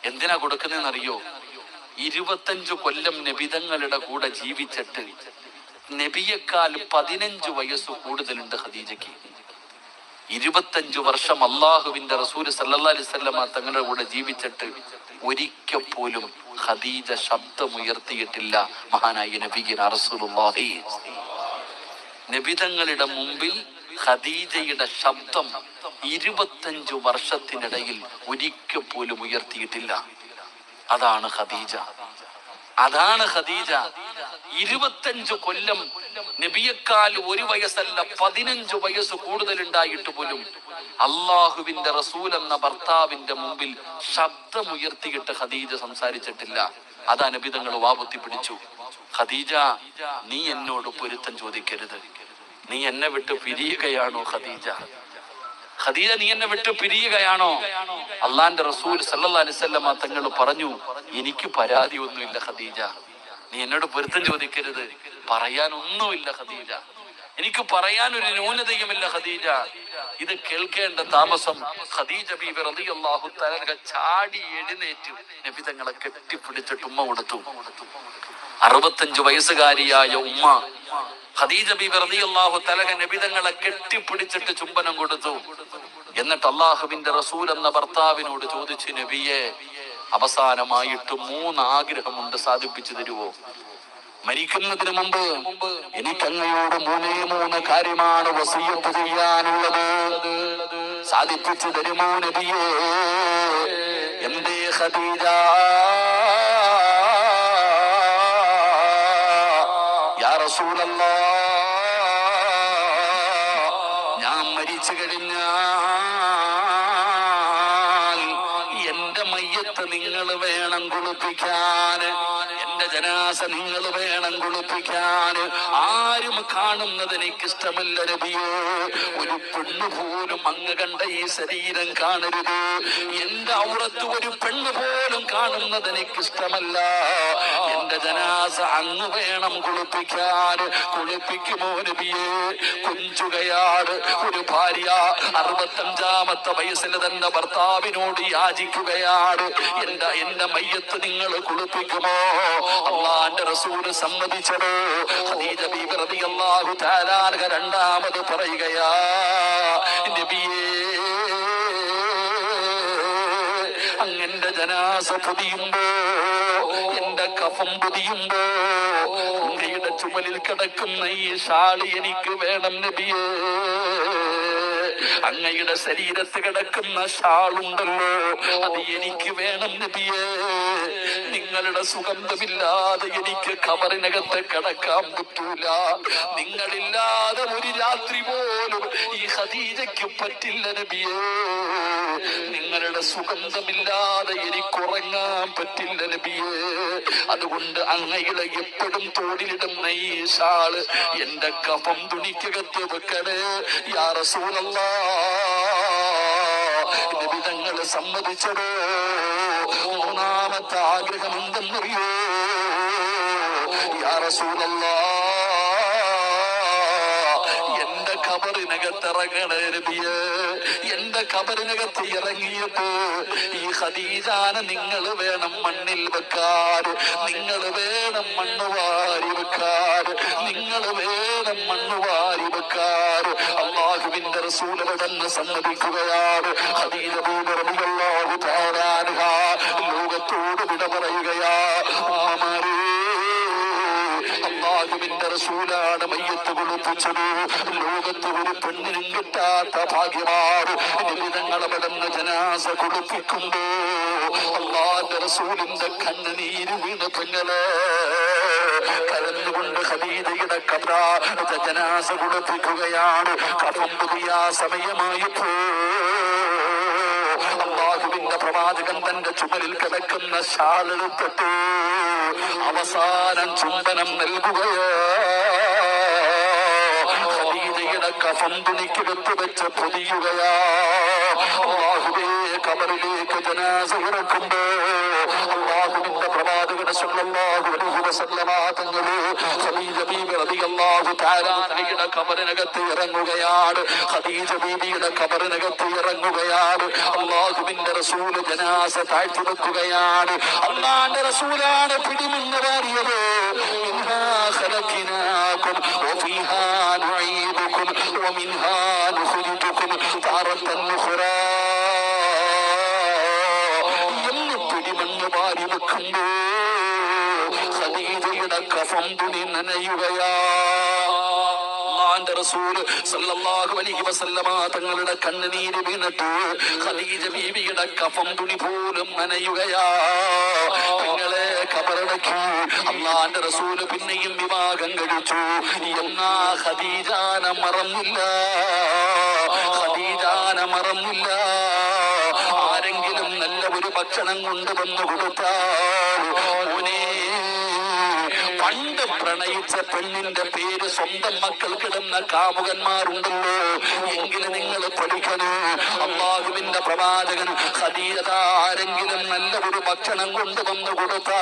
എന്തിനാ കൊടുക്കുന്നതെന്നറിയോ? 25 കൊല്ലം നബിതങ്ങളുടെ കൂടെ ജീവിച്ചിട്ട് നബിയേക്കാൾ 15 വയസ്സ് കൂടുതലുണ്ട് ഖദീജയ്ക്ക്. 25 വർഷം അള്ളാഹുവിന്റെ റസൂൽ സല്ലല്ലാഹു അലൈഹി വസല്ലമ തങ്ങളുടെ കൂടെ ജീവിച്ചിട്ട് ഒരിക്കൽ പോലും ഖദീജ ശബ്ദമുയർത്തിയിട്ടില്ല. മഹാനായ നബിയിന റസൂലുള്ളാഹി. നബിതങ്ങളുടെ മുമ്പിൽ ഖദീജയുടെ ശബ്ദം 25 വർഷത്തിനിടയിൽ ഒരിക്കൽ പോലും ഉയർത്തിയിട്ടില്ല. അതാണ് ഖദീജ. 25 കൊല്ലം നബിയേക്കാൾ 1 വയസ്സല്ല 15 വയസ്സ് കൂടുതലുണ്ടായിട്ട് പോലും അള്ളാഹുവിന്റെ റസൂൽ എന്ന ഭർത്താവിന്റെ മുമ്പിൽ ശബ്ദമുയർത്തിയിട്ട് ഖദീജ സംസാരിച്ചിട്ടില്ല. അതാ നബിതങ്ങൾ വാപുത്തി പിടിച്ചു. ഖദീജ, നീ എന്നോട് പൊരുത്തം ചോദിക്കരുത്. നീ എന്നെ വിട്ട് പിരിയുകയാണോ ഖദീജ? ഖദീജ, നീ എന്നെ വിട്ട് പിരിയുകയാണോ? അള്ളാന്റെ റസൂൽ സല്ലല്ലാഹു അലൈഹി വസല്ലമ തങ്ങൾ പറഞ്ഞു, എനിക്ക് പരാതി ഒന്നുമില്ല ഖദീജ, നീ എന്നോട് പൊരുത്തം ചോദിക്കരുത്. പറയാനൊന്നുമില്ല ഖദീജ, എനിക്ക് പറയാനൊരു ന്യൂനതയുമില്ല ഖദീജ. ഇത് കേൾക്കേണ്ട താമസം ഖദീജ ബീവി റളിയല്ലാഹു തആല ചാടി എഴുന്നേറ്റ് നബി തങ്ങളെ കെട്ടിപ്പിടിച്ചിട്ട് ഉമ്മ കൊടുത്തു. 65 വയസ്സുകാരിയായ ഉമ്മ ഖദീജ ബീവി റളിയല്ലാഹു തആല നബി തങ്ങളെ കെട്ടിപ്പിടിച്ചിട്ട് ചുംബനം കൊടുത്തു. എന്നിട്ട് അള്ളാഹുവിന്റെ റസൂൽ എന്ന ഭർത്താവിനോട് ചോദിച്ചു, നബിയെ, അവസാനമായിട്ട് 3 ആഗ്രഹമുണ്ട്, സാധിപ്പിച്ചു തരുവോ? മരിക്കുന്നതിന് മുമ്പ് എനിക്ക് അങ്ങയോട് 3 കാര്യമാണ് വസിയത്ത് ചെയ്യാനുള്ളത്, സാധിപ്പിച്ചു തരുമോ നബിയേ? എന്തേ ഖദീജ? യാ റസൂലല്ലാഹ്, ഞാൻ മരിച്ചു കഴിഞ്ഞാൽ എന്റെ മയ്യത്ത് നിങ്ങൾ വേണം കുളിപ്പിക്കാൻ, എന്റെ ജനാസ നിങ്ങൾ വേണം കുളിപ്പിക്കാൻ. ആരും കാണുന്നത് എനിക്കിഷ്ടമല്ല നബിയേ. ഒരു പെണ്ണ് പോലും അങ്ങ് കണ്ട ഈ ശരീരം കാണരുത്. എന്റെ ഔറത്ത് ഒരു പെണ്ണ് പോലും കാണുന്നത് എനിക്കിഷ്ടമല്ല. എന്റെ ജനാസ അങ്ങ് വേണം കുളിപ്പിക്കാൻ. കുളിപ്പിക്കുമോ നബിയേ? കൊഞ്ചുകയാണ് ഒരു ഭാര്യ. 65-ാമത്തെ വയസ്സിൽ തന്നെ ഭർത്താവിനോട് യാചിക്കുകയാണ്, എന്റെ മയ്യത്ത് നിങ്ങൾ കുളിപ്പിക്കുമോ? അള്ളാന്റെ റസൂല് സമ്മതിച്ചത്. ഖദീജ ബീവി റളിയല്ലാഹു തആല അൻഹ രണ്ടാമത് പറയുകയാ, നബിയേ, അങ്ങന്റെ ജനാസ പൊതിയുമ്പോ, എന്റെ കഫം പൊതിയുമ്പോ അങ്ങയുടെ ചുമലിൽ കിടക്കുന്ന ഈ ഷാളി എനിക്ക് വേണം നബിയേ. അങ്ങയുടെ ശരീരത്ത് കിടക്കുന്ന ഷാളുണ്ടല്ലോ, അത് എനിക്ക് വേണം നബിയേ. നിങ്ങളുടെ സുഗന്ധമില്ലാതെ എനിക്ക് ഖബറിനകത്ത് കിടക്കാൻ പറ്റൂല. നിങ്ങളില്ലാതെ ഒരു രാത്രി പോലും ഈ ഖദീജയ്ക്ക് പറ്റില്ല നബിയേ. നിങ്ങളുടെ സുഗന്ധമില്ലാതെ എനിക്ക് ഉറങ്ങാൻ പറ്റില്ല നബിയേ. അതുകൊണ്ട് അങ്ങയുടെ എപ്പോഴും തോടിലിടുന്ന ഈ ഷാള് എന്റെ കഫം തുണിക്കകത്ത് വെക്കണേ യാ റസൂലല്ലാഹ്. നബി തങ്ങൾ സമ്മതിച്ചത്. 3-ാമത്തെ ആഗ്രഹം എന്തെന്നറിയോ? യാ റസൂലല്ലാഹ്, എന്റെ ഖബറിനകത്ത് ഇറങ്ങണേ നബിയേ. എന്റെ ഖബറിനകത്ത് ഇറങ്ങിയപ്പോ ഈ ഖദീജാനെ നിങ്ങൾ വേണം മണ്ണിൽ വെക്കാൻ, നിങ്ങൾ വേണം മണ്ണ് വാരി വെക്കാൻ, നിങ്ങൾ വേണം മണ്ണ് വാരി വെക്കാൻ. അള്ളാഹുവിന്റെ റസൂൽ തന്നെ സമ്മതിക്കുകയാണ്. ഖദീജ ബീവി റളിയല്ലാഹു തആല അൻഹ ലോകത്തോട് വിട പറയുകയാ. ഉമ്മമാരേ, അള്ളാഹുവിന്റെ റസൂലാണ് മയ്യത്ത് കുളിപ്പിച്ചത്. ലോകത്ത് ഒരു പെണ്ണിനും കിട്ടാത്ത ഭാഗ്യമാണ്. നിമിതങ്ങളെ പെടുന്ന ജനാസ കുളിപ്പിക്കുമ്പോ അള്ളാന്റെ റസൂലിന്റെ കണ്ണുനീര് വീണ പെങ്ങളെ കരഞ്ഞുകൊണ്ട് ഖദീജയുടെ ജനാസ കുളിപ്പിക്കുകയാണ്. കഫം പുതിയ സമയമായപ്പോ അള്ളാഹുവിന്റെ പ്രവാചകൻ തന്റെ ചുമലിൽ കിടക്കുന്ന ഷാളെടുത്തിട്ട് അവസാനം ചുംബനം നൽകുകയോ. ഖദീജയുടെ കഫം തുണിക്കെടുത്ത് വെച്ച് പൊതിയുകയാ. അള്ളാഹുവേ, ഖബറിലേക്ക് ജനാസ ഇറക്കുമ്പോ അള്ളാഹുവിന്റെ പ്രവാചകൻ സ്വല്ലല്ലാഹു അലൈഹി വസല്ലമ തങ്ങള് ഖദീജ ബീവി റളിയല്ലാഹു തആല അൻഹയുടെ ഖബറിനകത്ത് ഇറങ്ങുകയാണ്. ഖദീജ ബീവിയുടെ ഖബറിനകത്ത് ഇറങ്ങുകയാണ്. അള്ളാഹുവിന്റെ റസൂല് ജനാസ താഴ്ത്തി വെക്കുകയാണ്. അള്ളാന്റെ റസൂലാണ് പിടിമിന്ന് പാടിയത്. മിൻഹാ ഖലഖനാകും വഫീഹാ നുഈദുകും വമിൻഹാ നുഖ്രിജുകും താറത്തൻ ഉഖ്റാ എന്ന് പിടിമണ്ണ് വാരി വെക്കുമ്പോ ഖദീജയുടെ കഫം തുണി നനയുകയാ. അല്ലാഹുവിന്റെ റസൂൽ സല്ലല്ലാഹു അലൈഹി വസല്ലമ തങ്ങളുടെ കണ്ണുനീര് വീണിട്ട് ഖദീജ ബീവിയുടെ കഫം തുണി പോലും നനയുകയാ. നിങ്ങളെ ഖബറടക്കി അല്ലാഹുവിന്റെ റസൂൽ പിന്നെയും വിവാഹം കഴിച്ചു. എന്നാ ഖദീജാനെ മറന്നില്ല, ഖദീജാനെ മറന്നില്ല. ആരെങ്കിലും നല്ല ഒരു ഭക്ഷണം കൊണ്ടുവന്നു കൊടുത്താൽ പണ്ട് പ്രണയിച്ച പ്രണയിച്ച പെണ്ണിന്റെ പേര് സ്വന്തം മക്കൾക്കിടുന്ന കാമുകന്മാരുണ്ടല്ലോ, എങ്കിലും നിങ്ങൾ പഠിക്കണേ. അല്ലാഹുവിന്റെ പ്രവാചകൻ ഖദീജ ആരെങ്കിലും നല്ല ഒരു ഭക്ഷണം കൊണ്ടുവന്ന് കൊടുത്താ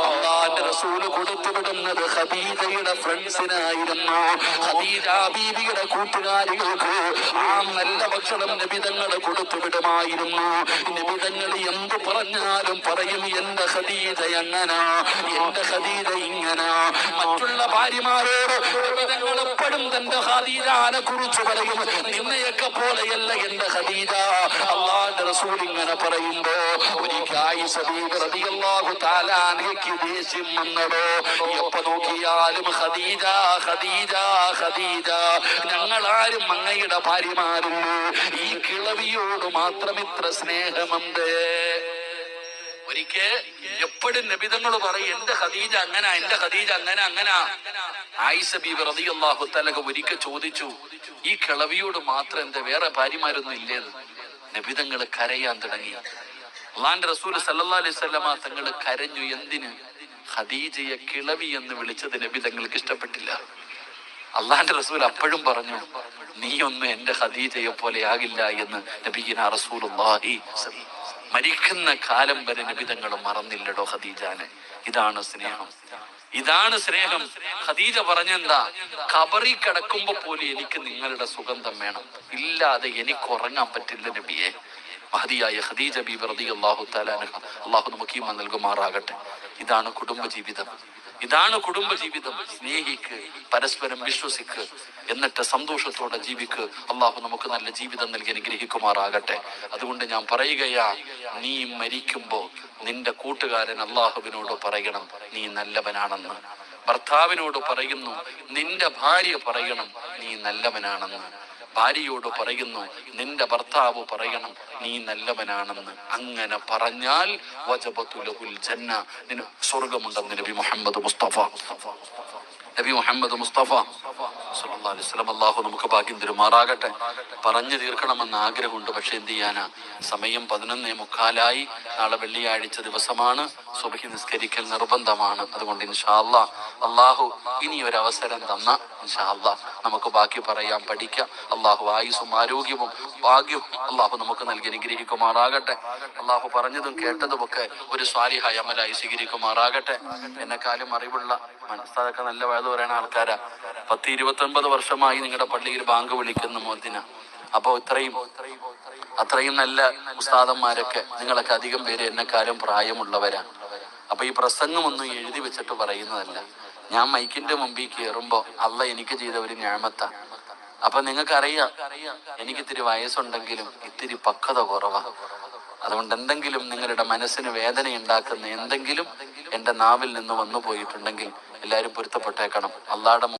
അല്ലാഹുവിന്റെ റസൂല് കൊടുത്തുവിടുന്നത് ഖദീജയുടെ ഫ്രണ്ട്സിനായിരുന്നു. ഖദീജ ബീവിയുടെ കൂട്ടുകാരികൾക്ക് ആ നല്ല ഭക്ഷണം നബിതങ്ങൾ കൊടുത്തുവിടുമായിരുന്നു. നബിതങ്ങൾ എന്ത് പറഞ്ഞാലും പറയും, എന്റെ ഖദീജ എങ്ങനാ, എന്റെ ഖദീജ ഇങ്ങനെ. മറ്റുള്ള ഭാര്യമാരോട് നബിതങ്ങൾ എപ്പോഴും തന്റെ ഖദീജയെ കുറിച്ച് പറയും, നിന്നെയൊക്കെ പോലെയല്ല എന്റെ ഖദീജ. അല്ലാഹുവിന്റെ റസൂൽ ഇങ്ങനെ പറയുമ്പോ ഒരിക്കൽ ആയിഷ ബീവി റളിയല്ലാഹു തആല അൻഹയ്ക്ക് ദേഷ്യം വന്നടോ. എപ്പോ നോക്കിയാലും ഖദീജ ഖദീജ ഖദീജ, ഞങ്ങളാരും അങ്ങയുടെ ഭാര്യമാരുള്ളൂ, ഈ കിളവിയോട് മാത്രം ഇത്ര സ്നേഹമുണ്ട്. ഒരിക്കൽ എപ്പോഴും നബിതങ്ങൾ പറയും, എന്റെ ഖദീജ അങ്ങനെ, എന്റെ ഖദീജ അങ്ങനെ. ആയിഷ ബീവി റളിയല്ലാഹു തആല ഒരിക്കൽ ചോദിച്ചു, ഈ കിളവിയോട് മാത്രം എന്താ വേറെ ഭാര്യമാരൊന്നും ഇല്ലേന്ന്? നബിതങ്ങൾ കരയാൻ തുടങ്ങി. അല്ലാഹുവിന്റെ റസൂൽ സല്ലല്ലാഹു അലൈഹി വസല്ലമ തങ്ങൾ കരഞ്ഞു. എന്തിന്? ഖദീജയെ കിളവി എന്ന് വിളിച്ചത് നബിതങ്ങൾക്ക് ഇഷ്ടപ്പെട്ടില്ല. അല്ലാഹുവിന്റെ റസൂൽ അപ്പോഴും പറഞ്ഞു, നീയൊന്നും എന്റെ ഖദീജയെ പോലെ ആകില്ല എന്ന് നബിയിനാ റസൂലുള്ളാഹി. മരിക്കുന്ന കാലം വരെ നബിതങ്ങൾ മറന്നില്ലടോ ഖദീജാനെ. ഇതാണ് സ്നേഹം, ഇതാണ് സ്നേഹം. ഖദീജ പറഞ്ഞെന്താ, ഖബറിൽ കിടക്കുമ്പോ പോലും എനിക്ക് നിങ്ങളുടെ സുഗന്ധം വേണം, ഇല്ലാതെ എനിക്ക് ഉറങ്ങാൻ പറ്റില്ല നബിയെ. മഹദിയായ ഖദീജ ബീബി റളിയല്ലാഹു തആല അൻഹ, അല്ലാഹു നമുക്ക് ഈമാൻ നൽകുമാറാകട്ടെ. ഇതാണ് കുടുംബജീവിതം, ഇതാണ് കുടുംബജീവിതം. സ്നേഹിക്ക്, പരസ്പരം വിശ്വസിക്ക്, എന്നിട്ട് സന്തോഷത്തോടെ ജീവിക്ക്. അള്ളാഹു നമുക്ക് നല്ല ജീവിതം നൽകി അനുഗ്രഹിക്കുമാറാകട്ടെ. അതുകൊണ്ട് ഞാൻ പറയുകയാ, നീ മരിക്കുമ്പോ നിന്റെ കൂട്ടുകാരൻ അള്ളാഹുവിനോട് പറയണം നീ നല്ലവനാണെന്ന്. ഭർത്താവിനോട് പറയുന്നു, നിന്റെ ഭാര്യ പറയണം നീ നല്ലവനാണെന്ന്. ഭാര്യയോട് പറയുന്നു, നിന്റെ ഭർത്താവ് പറയണം നീ നല്ലവനാണെന്ന്. അങ്ങനെ പറഞ്ഞാൽ വജബതു ലഹുൽ ജന്ന, നിനക്ക് സ്വർഗ്ഗമുണ്ടെന്ന് നബി മുഹമ്മദ് മുസ്തഫ സല്ലല്ലാഹു അലൈഹി വസല്ലം. അല്ലാഹു നമുക്ക് ഭാഗ്യം തരുമാറാകട്ടെ. പറഞ്ഞു തീർക്കണമെന്ന് ആഗ്രഹമുണ്ട്, പക്ഷെ എന്ത് ചെയ്യാനാ, സമയം 11:45. നാളെ വെള്ളിയാഴ്ച ദിവസമാണ്, സുബ്ഹി നിസ്കരിക്കൽ നിർബന്ധമാണ്. അതുകൊണ്ട് ഇൻഷാ അല്ലാഹ് അല്ലാഹു ഇനി ഒരു അവസരം തന്ന ഇൻഷാ അല്ലാഹ് നമുക്ക് ബാക്കി പറയാം, പഠിക്കാം. അല്ലാഹു ആയുസ്സും ആരോഗ്യവും ഭാഗ്യവും അല്ലാഹു നമുക്ക് നൽകി അനുഗ്രഹിക്കുമാറാകട്ടെ. അല്ലാഹു പറഞ്ഞതും കേട്ടതുമൊക്കെ ഒരു സ്വാലിഹായ അമലായി സ്വീകരിക്കുമാറാകട്ടെ. എന്നെക്കാളും അറിവുള്ള മനസ്സൊക്കെ നല്ല വഴുതു പറയുന്ന ആൾക്കാരാ. 10-29 വർഷമായി നിങ്ങളുടെ പള്ളിയിൽ ബാങ്ക് വിളിക്കുന്ന മോദിന. അപ്പൊ അത്രയും നല്ല ഉസ്താദന്മാരൊക്കെ, നിങ്ങളൊക്കെ അധികം പേര് എന്നെക്കാളും പ്രായമുള്ളവരാ. അപ്പൊ ഈ പ്രസംഗമൊന്നും എഴുതി വെച്ചിട്ട് പറയുന്നതല്ല. ഞാൻ മൈക്കിന്റെ മുമ്പിൽ കയറുമ്പോ അല്ല എനിക്ക് ചെയ്ത ഒരു ഞാമത്താ. അപ്പൊ നിങ്ങൾക്കറിയാം, എനിക്ക് ഇത്തിരി വയസ്സുണ്ടെങ്കിലും ഇത്തിരി പക്വത കുറവാ. അതുകൊണ്ട് എന്തെങ്കിലും നിങ്ങളുടെ മനസ്സിന് വേദന ഉണ്ടാക്കുന്ന എന്തെങ്കിലും എന്റെ നാവിൽ നിന്ന് വന്നു പോയിട്ടുണ്ടെങ്കിൽ എല്ലാവരും പൊരുത്തപ്പെട്ടേക്കണം. അല്ലാഹുവിന്റെ